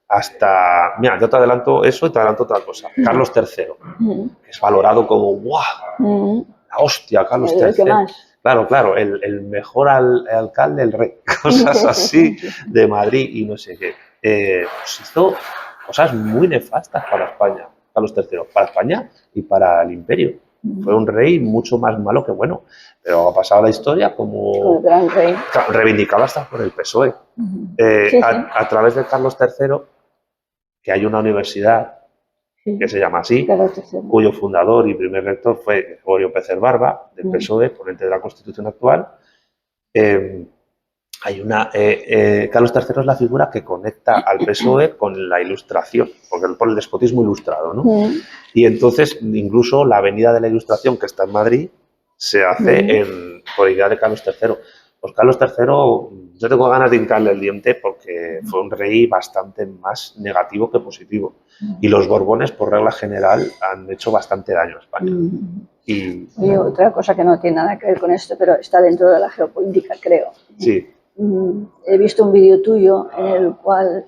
hasta... Mira, yo te adelanto eso y te adelanto otra cosa. Carlos III, que es valorado como ¡guau! La hostia, Carlos III. ¿Qué más? Claro, el mejor alcalde, el rey, cosas así de Madrid y no sé qué. Pues hizo cosas muy nefastas para España, Carlos III, para España y para el imperio. Fue un rey mucho más malo que bueno, pero ha pasado la historia como... El gran rey. Reivindicado hasta por el PSOE. A través de Carlos III, que hay una universidad que se llama así, cuyo fundador y primer rector fue Gregorio Pecer Barba, del PSOE, ponente de la Constitución actual. Carlos III es la figura que conecta al PSOE con la Ilustración, por el despotismo ilustrado, ¿no? Y entonces, incluso la Avenida de la Ilustración, que está en Madrid, se hace por idea de Carlos III. Pues Carlos III, yo tengo ganas de hincarle el diente porque fue un rey bastante más negativo que positivo. Y los Borbones, por regla general, han hecho bastante daño a España. Y otra cosa que no tiene nada que ver con esto, pero está dentro de la geopolítica, creo. Sí. He visto un vídeo tuyo en el cual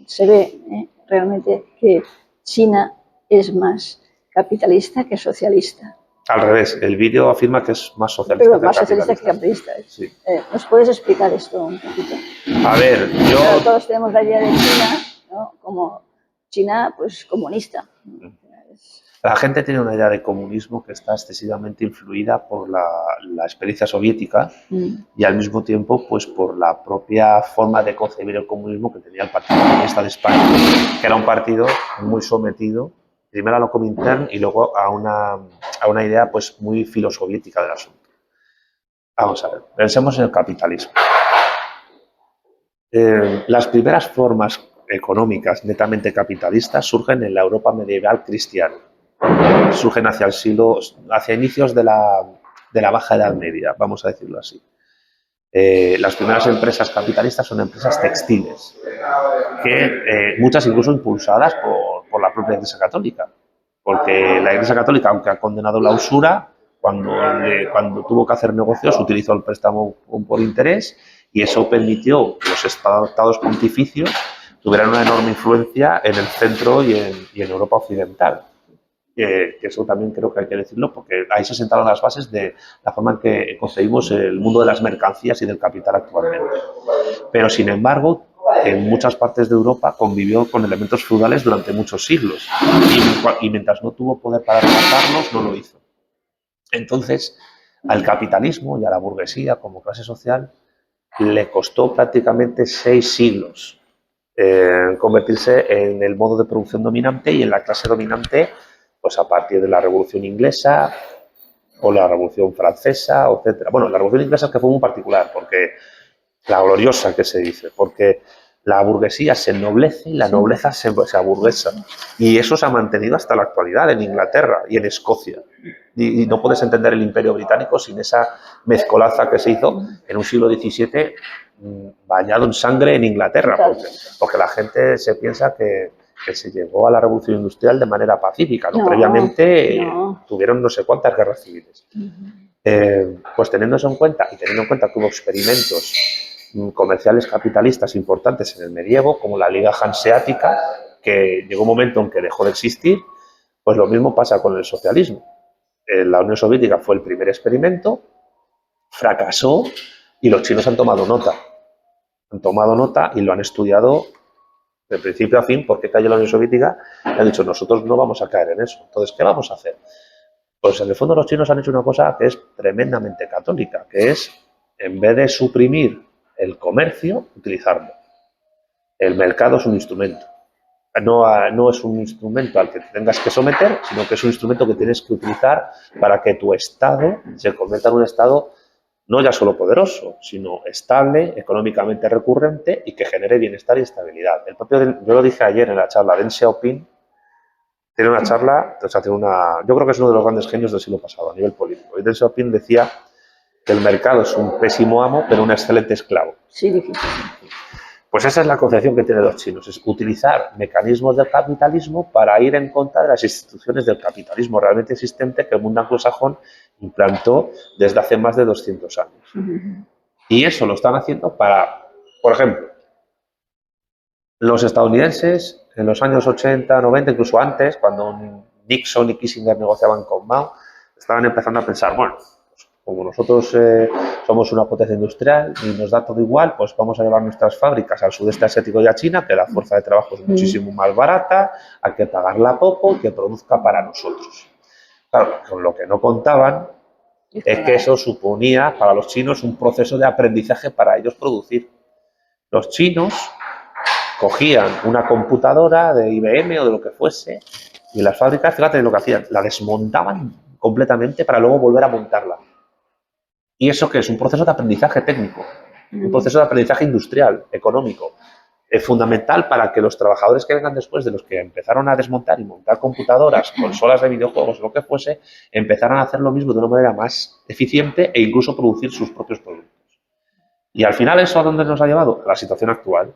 se ve realmente que China es más capitalista que socialista. Al revés, el vídeo afirma que es más socialista que capitalista. Sí. ¿Nos puedes explicar esto un poquito? A ver, Claro, todos tenemos la idea de China, ¿no? Como China, pues comunista. La gente tiene una idea de comunismo que está excesivamente influida por la experiencia soviética y al mismo tiempo pues por la propia forma de concebir el comunismo que tenía el Partido Comunista de España, que era un partido muy sometido primero a lo Comintern y luego a una idea pues muy filosoviética del asunto. Vamos a ver, pensemos en el capitalismo. Las primeras formas económicas netamente capitalistas surgen en la Europa medieval cristiana. Surgen hacia inicios de la Baja Edad Media, vamos a decirlo así. Las primeras empresas capitalistas son empresas textiles, que muchas incluso impulsadas por la propia Iglesia Católica, porque la Iglesia Católica, aunque ha condenado la usura, cuando tuvo que hacer negocios utilizó el préstamo por interés y eso permitió que los estados pontificios tuvieran una enorme influencia en el centro y en Europa occidental. Que eso también creo que hay que decirlo porque ahí se sentaron las bases de la forma en que concebimos el mundo de las mercancías y del capital actualmente. Pero, sin embargo, en muchas partes de Europa convivió con elementos feudales durante muchos siglos y mientras no tuvo poder para rematarlos, no lo hizo. Entonces, al capitalismo y a la burguesía como clase social le costó prácticamente 6 siglos convertirse en el modo de producción dominante y en la clase dominante pues a partir de la Revolución Inglesa o la Revolución Francesa, etc. Bueno, la Revolución Inglesa es que fue muy particular, porque la gloriosa que se dice, porque la burguesía se ennoblece y la nobleza se aburguesa. Y eso se ha mantenido hasta la actualidad en Inglaterra y en Escocia. Y no puedes entender el Imperio Británico sin esa mezcolanza que se hizo en un siglo XVII bañado en sangre en Inglaterra, porque la gente se piensa que se llegó a la Revolución Industrial de manera pacífica, ¿no? Previamente tuvieron no sé cuántas guerras civiles. Pues teniendo eso en cuenta y teniendo en cuenta que hubo experimentos comerciales capitalistas importantes en el medievo, como la Liga Hanseática, que llegó un momento en que dejó de existir, pues lo mismo pasa con el socialismo. La Unión Soviética fue el primer experimento, fracasó y los chinos han tomado nota. Han tomado nota y lo han estudiado de principio a fin, porque cayó la Unión Soviética, y han dicho, nosotros no vamos a caer en eso. Entonces, ¿qué vamos a hacer? Pues en el fondo los chinos han hecho una cosa que es tremendamente católica, que es, en vez de suprimir el comercio, utilizarlo. El mercado es un instrumento. No es un instrumento al que te tengas que someter, sino que es un instrumento que tienes que utilizar para que tu Estado se convierta en un Estado no ya solo poderoso, sino estable, económicamente recurrente y que genere bienestar y estabilidad. Yo lo dije ayer en la charla, Deng Xiaoping tiene una charla, yo creo que es uno de los grandes genios del siglo pasado a nivel político. Y Deng Xiaoping decía que el mercado es un pésimo amo, pero un excelente esclavo. Sí, difícil. Pues esa es la concepción que tienen los chinos, es utilizar mecanismos del capitalismo para ir en contra de las instituciones del capitalismo realmente existente que el mundo anglosajón implantó desde hace más de 200 años. Y eso lo están haciendo para, por ejemplo, los estadounidenses en los años 80, 90, incluso antes, cuando Nixon y Kissinger negociaban con Mao, estaban empezando a pensar, bueno, pues como nosotros somos una potencia industrial y nos da todo igual, pues vamos a llevar nuestras fábricas al sudeste asiático y a China, que la fuerza de trabajo es muchísimo más barata, hay que pagarla poco y que produzca para nosotros. Claro, con lo que no contaban es que eso suponía para los chinos un proceso de aprendizaje para ellos producir. Los chinos cogían una computadora de IBM o de lo que fuese y en las fábricas, fíjate lo que hacían, la desmontaban completamente para luego volver a montarla. ¿Y eso qué es? Un proceso de aprendizaje técnico, un proceso de aprendizaje industrial, económico. Es fundamental para que los trabajadores que vengan después de los que empezaron a desmontar y montar computadoras, consolas de videojuegos, lo que fuese, empezaran a hacer lo mismo de una manera más eficiente e incluso producir sus propios productos. Y al final, ¿eso a dónde nos ha llevado? A la situación actual,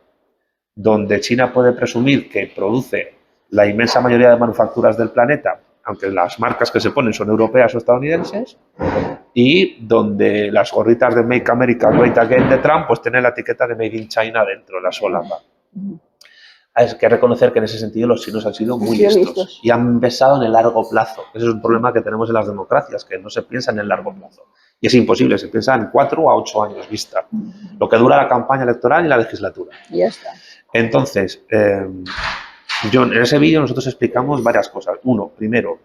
donde China puede presumir que produce la inmensa mayoría de manufacturas del planeta, aunque las marcas que se ponen son europeas o estadounidenses, y donde las gorritas de Make America Great Again de Trump pues tienen la etiqueta de Made in China dentro de la solapa. Hay que reconocer que en ese sentido los chinos han sido muy listos y han pensado en el largo plazo. Ese es un problema que tenemos en las democracias, que no se piensa en el largo plazo. Y es imposible, se piensa en 4 a 8 años vista, lo que dura la campaña electoral y la legislatura. Y ya está. Entonces, en ese vídeo nosotros explicamos varias cosas. Uno, primero,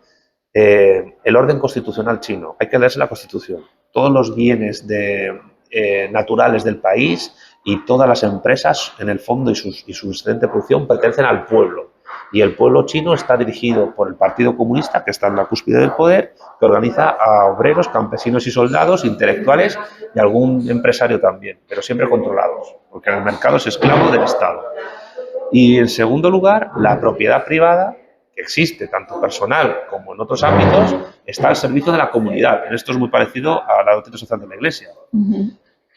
el orden constitucional chino. Hay que leerse la Constitución. Todos los bienes naturales del país y todas las empresas, en el fondo, y su excelente producción pertenecen al pueblo. Y el pueblo chino está dirigido por el Partido Comunista, que está en la cúspide del poder, que organiza a obreros, campesinos y soldados, intelectuales y algún empresario también, pero siempre controlados, porque el mercado es esclavo del Estado. Y en segundo lugar, la propiedad privada, que existe tanto personal como en otros ámbitos, está al servicio de la comunidad. En esto es muy parecido a la doctrina social de la Iglesia.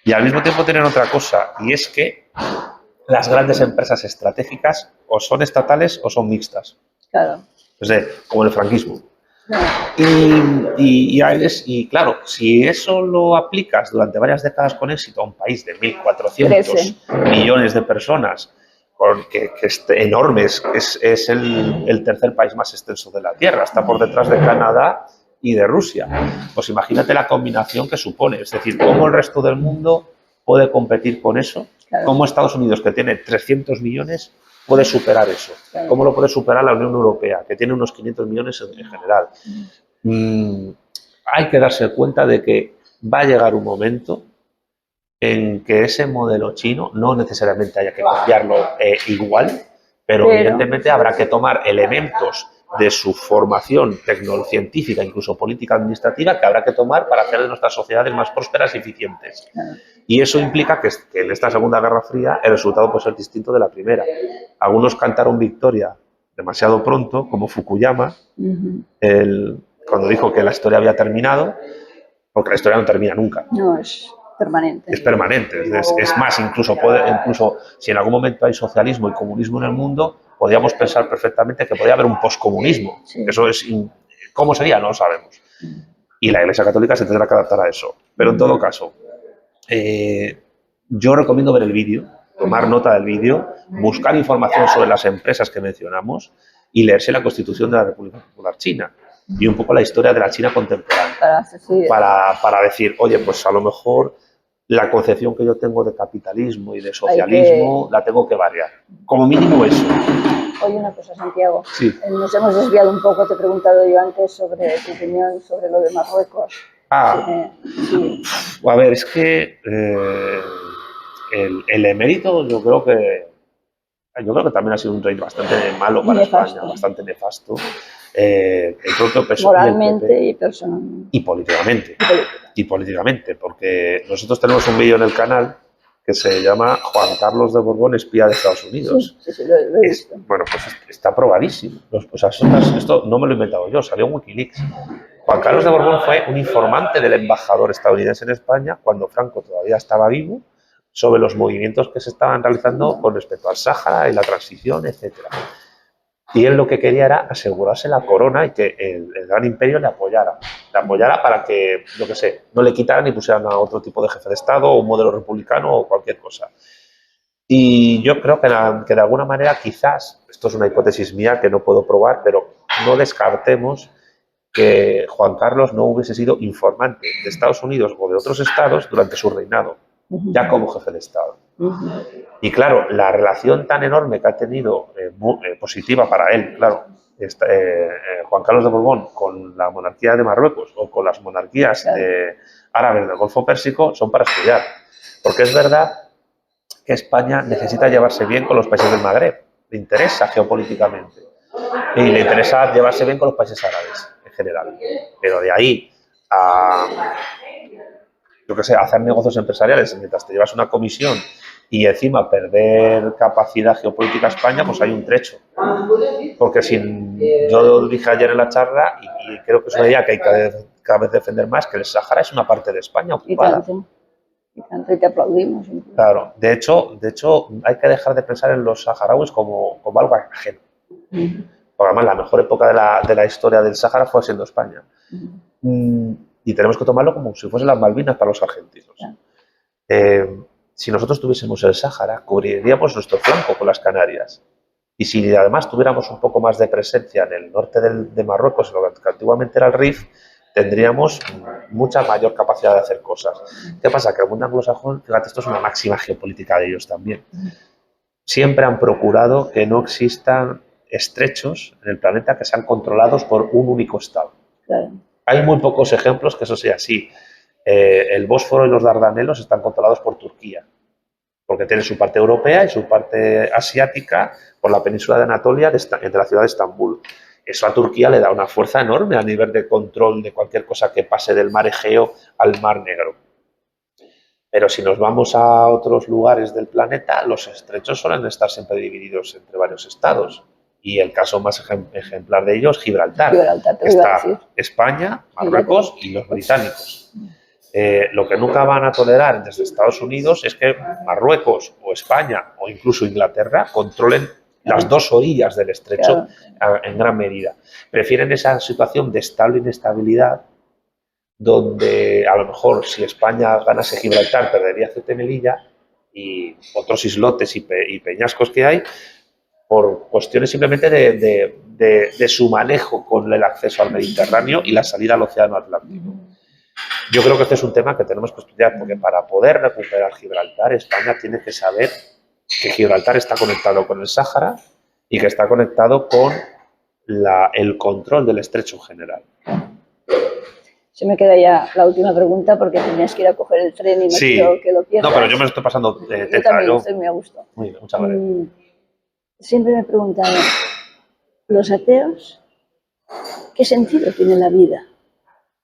Y al mismo tiempo tienen otra cosa, y es que las grandes empresas estratégicas o son estatales o son mixtas. Claro. Es decir, como el franquismo. Claro. Y claro, si eso lo aplicas durante varias décadas con éxito a un país de 1.400 millones de personas, que es enorme, es el tercer país más extenso de la Tierra, está por detrás de Canadá y de Rusia. Pues imagínate la combinación que supone, es decir, cómo el resto del mundo puede competir con eso, claro. Cómo Estados Unidos, que tiene 300 millones, puede superar eso, claro. Cómo lo puede superar la Unión Europea, que tiene unos 500 millones en general. Hay que darse cuenta de que va a llegar un momento en que ese modelo chino no necesariamente haya que copiarlo igual, pero evidentemente habrá que tomar elementos de su formación científica, incluso política administrativa, que habrá que tomar para hacer de nuestras sociedades más prósperas y eficientes. Y eso implica que en esta Segunda Guerra Fría el resultado puede ser distinto de la primera. Algunos cantaron victoria demasiado pronto, como Fukuyama, cuando dijo que la historia había terminado, porque la historia no termina nunca. No, es permanente. Es permanente. Es más, incluso si en algún momento hay socialismo y comunismo en el mundo, podríamos pensar perfectamente que podría haber un poscomunismo. Sí. Eso es, ¿cómo sería? No lo sabemos. Y la Iglesia Católica se tendrá que adaptar a eso. Pero en todo caso, yo recomiendo ver el vídeo, tomar nota del vídeo, buscar información sobre las empresas que mencionamos y leerse la Constitución de la República Popular China y un poco la historia de la China contemporánea. Para decir, oye, pues a lo mejor la concepción que yo tengo de capitalismo y de socialismo la tengo que variar. Como mínimo eso. Oye, una cosa, Santiago. Sí. Nos hemos desviado un poco, te he preguntado yo antes sobre tu opinión sobre lo de Marruecos. Sí. A ver, es que el emérito yo creo que también ha sido un rey bastante malo para España, bastante nefasto. El propio PSOE moralmente y personalmente. Y políticamente, porque nosotros tenemos un vídeo en el canal que se llama Juan Carlos de Borbón, espía de Estados Unidos. Sí, lo he visto. Bueno, pues está probadísimo. Pues esto no me lo he inventado yo, salió en Wikileaks. Juan Carlos de Borbón fue un informante del embajador estadounidense en España cuando Franco todavía estaba vivo, sobre los movimientos que se estaban realizando con respecto al Sáhara y la transición, etcétera. Y él lo que quería era asegurarse la corona y que el gran imperio le apoyara para que, yo qué sé, no le quitaran y pusieran a otro tipo de jefe de Estado o un modelo republicano o cualquier cosa. Y yo creo que de alguna manera quizás, esto es una hipótesis mía que no puedo probar, pero no descartemos que Juan Carlos no hubiese sido informante de Estados Unidos o de otros estados durante su reinado, ya como jefe de Estado. Y claro, la relación tan enorme que ha tenido, positiva para él, claro, Juan Carlos de Borbón con la monarquía de Marruecos o con las monarquías árabes del Golfo Pérsico son para estudiar. Porque es verdad que España necesita llevarse bien con los países del Magreb, le interesa geopolíticamente y le interesa llevarse bien con los países árabes en general, pero de ahí a, yo qué sé, hacer negocios empresariales mientras te llevas una comisión y encima perder capacidad geopolítica a España, pues hay un trecho. Porque yo lo dije ayer en la charla y creo que es una idea que hay que cada vez defender más, que el Sáhara es una parte de España ocupada. Y tanto, y te aplaudimos. Claro, de hecho hay que dejar de pensar en los saharauis como algo ajeno. Porque además la mejor época de la historia del Sáhara fue siendo España. Y tenemos que tomarlo como si fuesen las Malvinas para los argentinos. Si nosotros tuviésemos el Sáhara, cubriríamos nuestro flanco con las Canarias. Y si además tuviéramos un poco más de presencia en el norte de Marruecos, en lo que antiguamente era el Rif, tendríamos mucha mayor capacidad de hacer cosas. ¿Qué pasa? Que el mundo anglosajón, fíjate, esto es una máxima geopolítica de ellos también. Siempre han procurado que no existan estrechos en el planeta que sean controlados por un único Estado. Claro. Hay muy pocos ejemplos que eso sea así. El Bósforo y los Dardanelos están controlados por Turquía, porque tiene su parte europea y su parte asiática por la península de Anatolia entre la ciudad de Estambul. Eso a Turquía le da una fuerza enorme a nivel de control de cualquier cosa que pase del mar Egeo al mar Negro. Pero si nos vamos a otros lugares del planeta, los estrechos suelen estar siempre divididos entre varios estados. Y el caso más ejemplar de ellos, Gibraltar. Está España, Marruecos y los británicos. Lo que nunca van a tolerar desde Estados Unidos es que Marruecos o España o incluso Inglaterra controlen las dos orillas del estrecho en gran medida. Prefieren esa situación de estable inestabilidad donde a lo mejor si España ganase Gibraltar perdería Ceuta y Melilla y otros islotes y peñascos que hay por cuestiones simplemente de su manejo con el acceso al Mediterráneo y la salida al Océano Atlántico. Yo creo que este es un tema que tenemos que estudiar porque para poder recuperar Gibraltar, España tiene que saber que Gibraltar está conectado con el Sáhara y que está conectado con el control del estrecho en general. Se me queda ya la última pregunta porque tenías que ir a coger el tren y no quiero que lo pierdas. No, pero yo me lo estoy pasando teta. Yo también estoy muy a gusto. Muy bien, muchas gracias. Siempre me he preguntado, ¿los ateos qué sentido tiene la vida?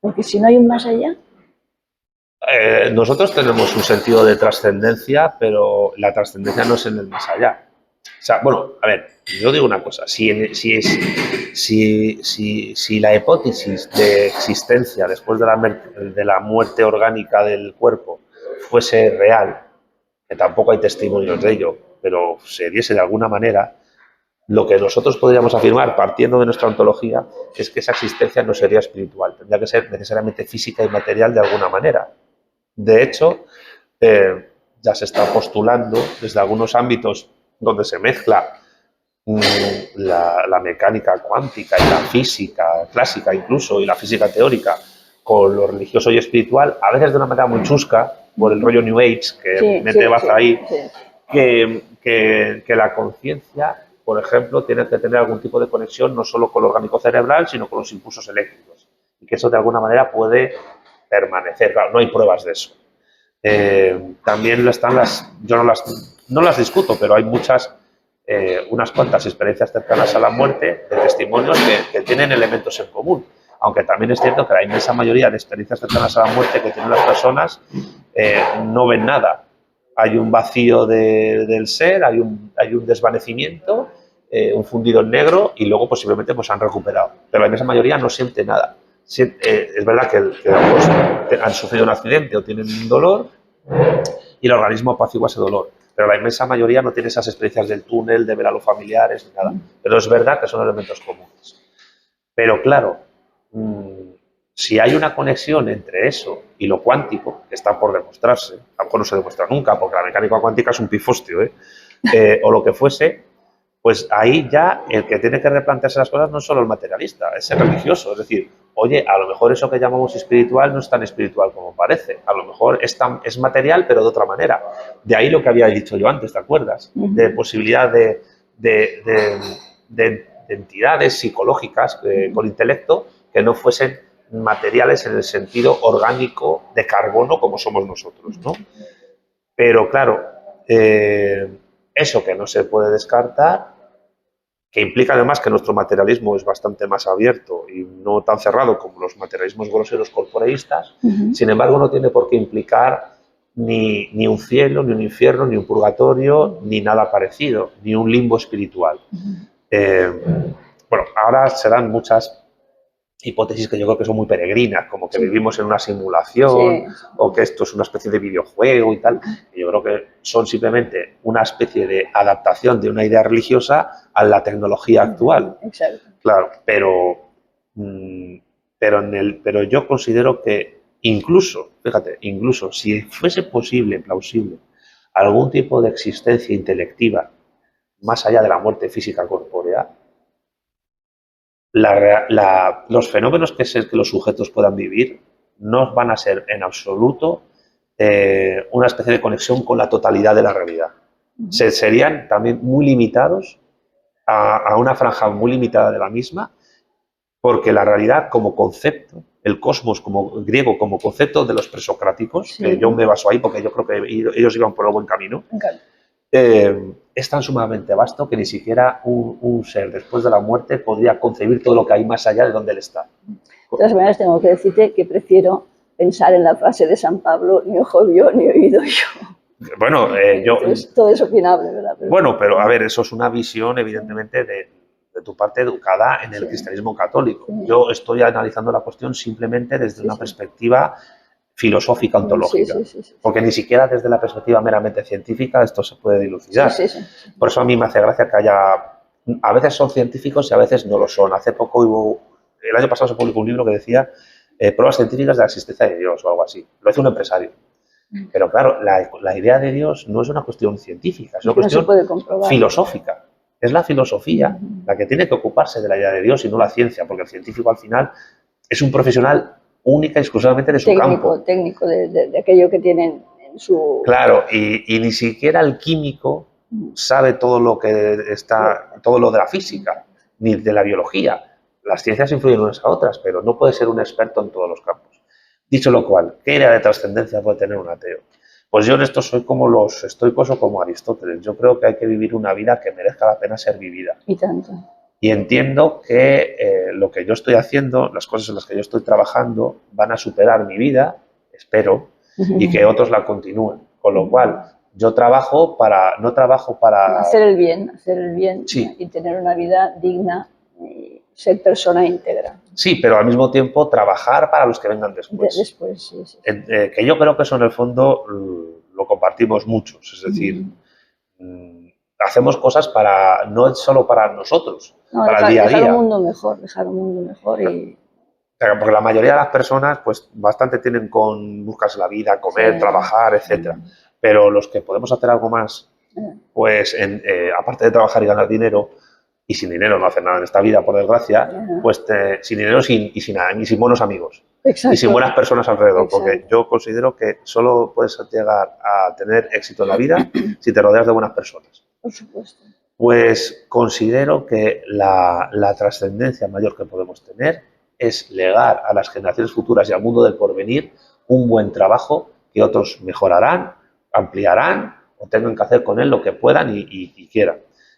Porque si no hay un más allá... Nosotros tenemos un sentido de trascendencia, pero la trascendencia no es en el más allá. O sea, bueno, a ver, yo digo una cosa, si la hipótesis de existencia después de la muerte orgánica del cuerpo fuese real, que tampoco hay testimonios de ello, pero se diese de alguna manera, lo que nosotros podríamos afirmar, partiendo de nuestra ontología, es que esa existencia no sería espiritual, tendría que ser necesariamente física y material de alguna manera. De hecho, ya se está postulando desde algunos ámbitos donde se mezcla la mecánica cuántica y la física clásica incluso, y la física teórica, con lo religioso y espiritual, a veces de una manera muy chusca, por el rollo New Age, que mete baza ahí, que la conciencia, por ejemplo, tiene que tener algún tipo de conexión no solo con lo orgánico cerebral, sino con los impulsos eléctricos. Y que eso de alguna manera puede permanecer. Claro, no hay pruebas de eso. También están yo no las discuto, pero hay unas cuantas experiencias cercanas a la muerte de testimonios que tienen elementos en común. Aunque también es cierto que la inmensa mayoría de experiencias cercanas a la muerte que tienen las personas no ven nada. Hay un vacío del ser, hay un desvanecimiento, un fundido en negro y luego posiblemente pues han recuperado. Pero la inmensa mayoría no siente nada. Es verdad que han sufrido un accidente o tienen un dolor y el organismo apacigua ese dolor. Pero la inmensa mayoría no tiene esas experiencias del túnel, de ver a los familiares, ni nada. Pero es verdad que son elementos comunes. Pero claro, si hay una conexión entre eso y lo cuántico, que está por demostrarse, a lo mejor no se demuestra nunca, porque la mecánica cuántica es un pifostio, o lo que fuese, pues ahí ya el que tiene que replantearse las cosas no es solo el materialista, es el religioso. Es decir, oye, a lo mejor eso que llamamos espiritual no es tan espiritual como parece. A lo mejor es material, pero de otra manera. De ahí lo que había dicho yo antes, ¿te acuerdas? De posibilidad de entidades psicológicas con intelecto que no fuesen materiales en el sentido orgánico de carbono como somos nosotros, ¿no? Pero claro, Eso que no se puede descartar, que implica además que nuestro materialismo es bastante más abierto y no tan cerrado como los materialismos groseros corporeístas, sin embargo no tiene por qué implicar ni un cielo, ni un infierno, ni un purgatorio, ni nada parecido, ni un limbo espiritual. Bueno, ahora se dan muchas hipótesis que yo creo que son muy peregrinas, como que vivimos en una simulación o que esto es una especie de videojuego y tal. Yo creo que son simplemente una especie de adaptación de una idea religiosa a la tecnología actual. Exacto. Claro, pero yo considero que incluso, fíjate, incluso si fuese posible, plausible, algún tipo de existencia intelectiva más allá de la muerte física corpórea, los fenómenos que los sujetos puedan vivir no van a ser en absoluto una especie de conexión con la totalidad de la realidad. Serían también muy limitados a una franja muy limitada de la misma, porque la realidad como concepto, el cosmos como griego como concepto de los presocráticos, que yo me baso ahí porque yo creo que ellos iban por el buen camino, es tan sumamente vasto que ni siquiera un ser después de la muerte podría concebir todo lo que hay más allá de donde él está. De todas maneras, tengo que decirte que prefiero pensar en la frase de San Pablo, ni ojo vio ni oído yo. Bueno, todo es opinable, ¿verdad? Bueno, pero a ver, eso es una visión evidentemente de tu parte educada en el cristianismo católico. Yo estoy analizando la cuestión simplemente desde una perspectiva filosófica, ontológica, porque ni siquiera desde la perspectiva meramente científica esto se puede dilucidar. Por eso a mí me hace gracia que haya, a veces son científicos y a veces no lo son. Hace poco el año pasado se publicó un libro que decía pruebas científicas de la existencia de Dios o algo así. Lo hizo un empresario. Pero claro, la idea de Dios no es una cuestión científica, es una cuestión filosófica. Es la filosofía la que tiene que ocuparse de la idea de Dios y no la ciencia, porque el científico al final es un profesional única y exclusivamente de su campo. Técnico de aquello que tienen en su... Claro, y ni siquiera el químico sabe todo lo todo lo de la física, ni de la biología. Las ciencias influyen unas a otras, pero no puede ser un experto en todos los campos. Dicho lo cual, ¿qué idea de trascendencia puede tener un ateo? Pues yo en esto soy como los estoicos o como Aristóteles. Yo creo que hay que vivir una vida que merezca la pena ser vivida. Y tanto. Y entiendo que lo que yo estoy haciendo, las cosas en las que yo estoy trabajando, van a superar mi vida, espero, y que otros la continúen. Con lo cual, yo no trabajo para... Hacer el bien y tener una vida digna y ser persona íntegra. Sí, pero al mismo tiempo trabajar para los que vengan después. Que yo creo que eso en el fondo lo compartimos muchos, es decir, hacemos cosas no solo para nosotros, para el día a día. Dejar un mundo mejor y... Porque la mayoría de las personas pues bastante tienen con buscarse la vida, comer, trabajar, etcétera. Pero los que podemos hacer algo más, pues aparte de trabajar y ganar dinero, y sin dinero no hacer nada en esta vida, por desgracia, pues sin dinero y sin buenos amigos. Exacto. Y sin buenas personas alrededor, porque yo considero que solo puedes llegar a tener éxito en la vida si te rodeas de buenas personas. Por supuesto. Pues considero que la trascendencia mayor que podemos tener es legar a las generaciones futuras y al mundo del porvenir un buen trabajo que otros mejorarán, ampliarán o tengan que hacer con él lo que puedan y quieran.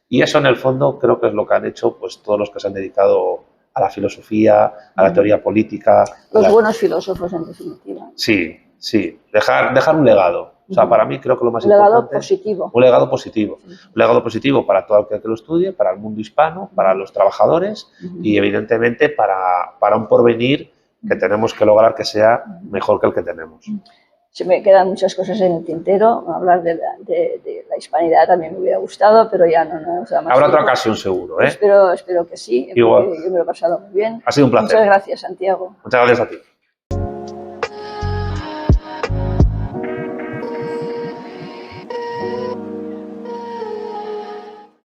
Y eso en el fondo creo que es lo que han hecho pues todos los que se han dedicado a la filosofía, a la teoría política. Los buenos filósofos, en definitiva. Sí. Dejar un legado. O sea, para mí creo que lo más importante... Un legado positivo. Un legado positivo para todo aquel que lo estudie, para el mundo hispano, para los trabajadores y evidentemente para un porvenir que tenemos que lograr que sea mejor que el que tenemos. Se me quedan muchas cosas en el tintero. Hablar de la hispanidad también me hubiera gustado, pero ya no. Habrá otra ocasión seguro, ¿eh? Espero que sí. Igual. Yo me lo he pasado muy bien. Ha sido un placer. Muchas gracias, Santiago. Muchas gracias a ti.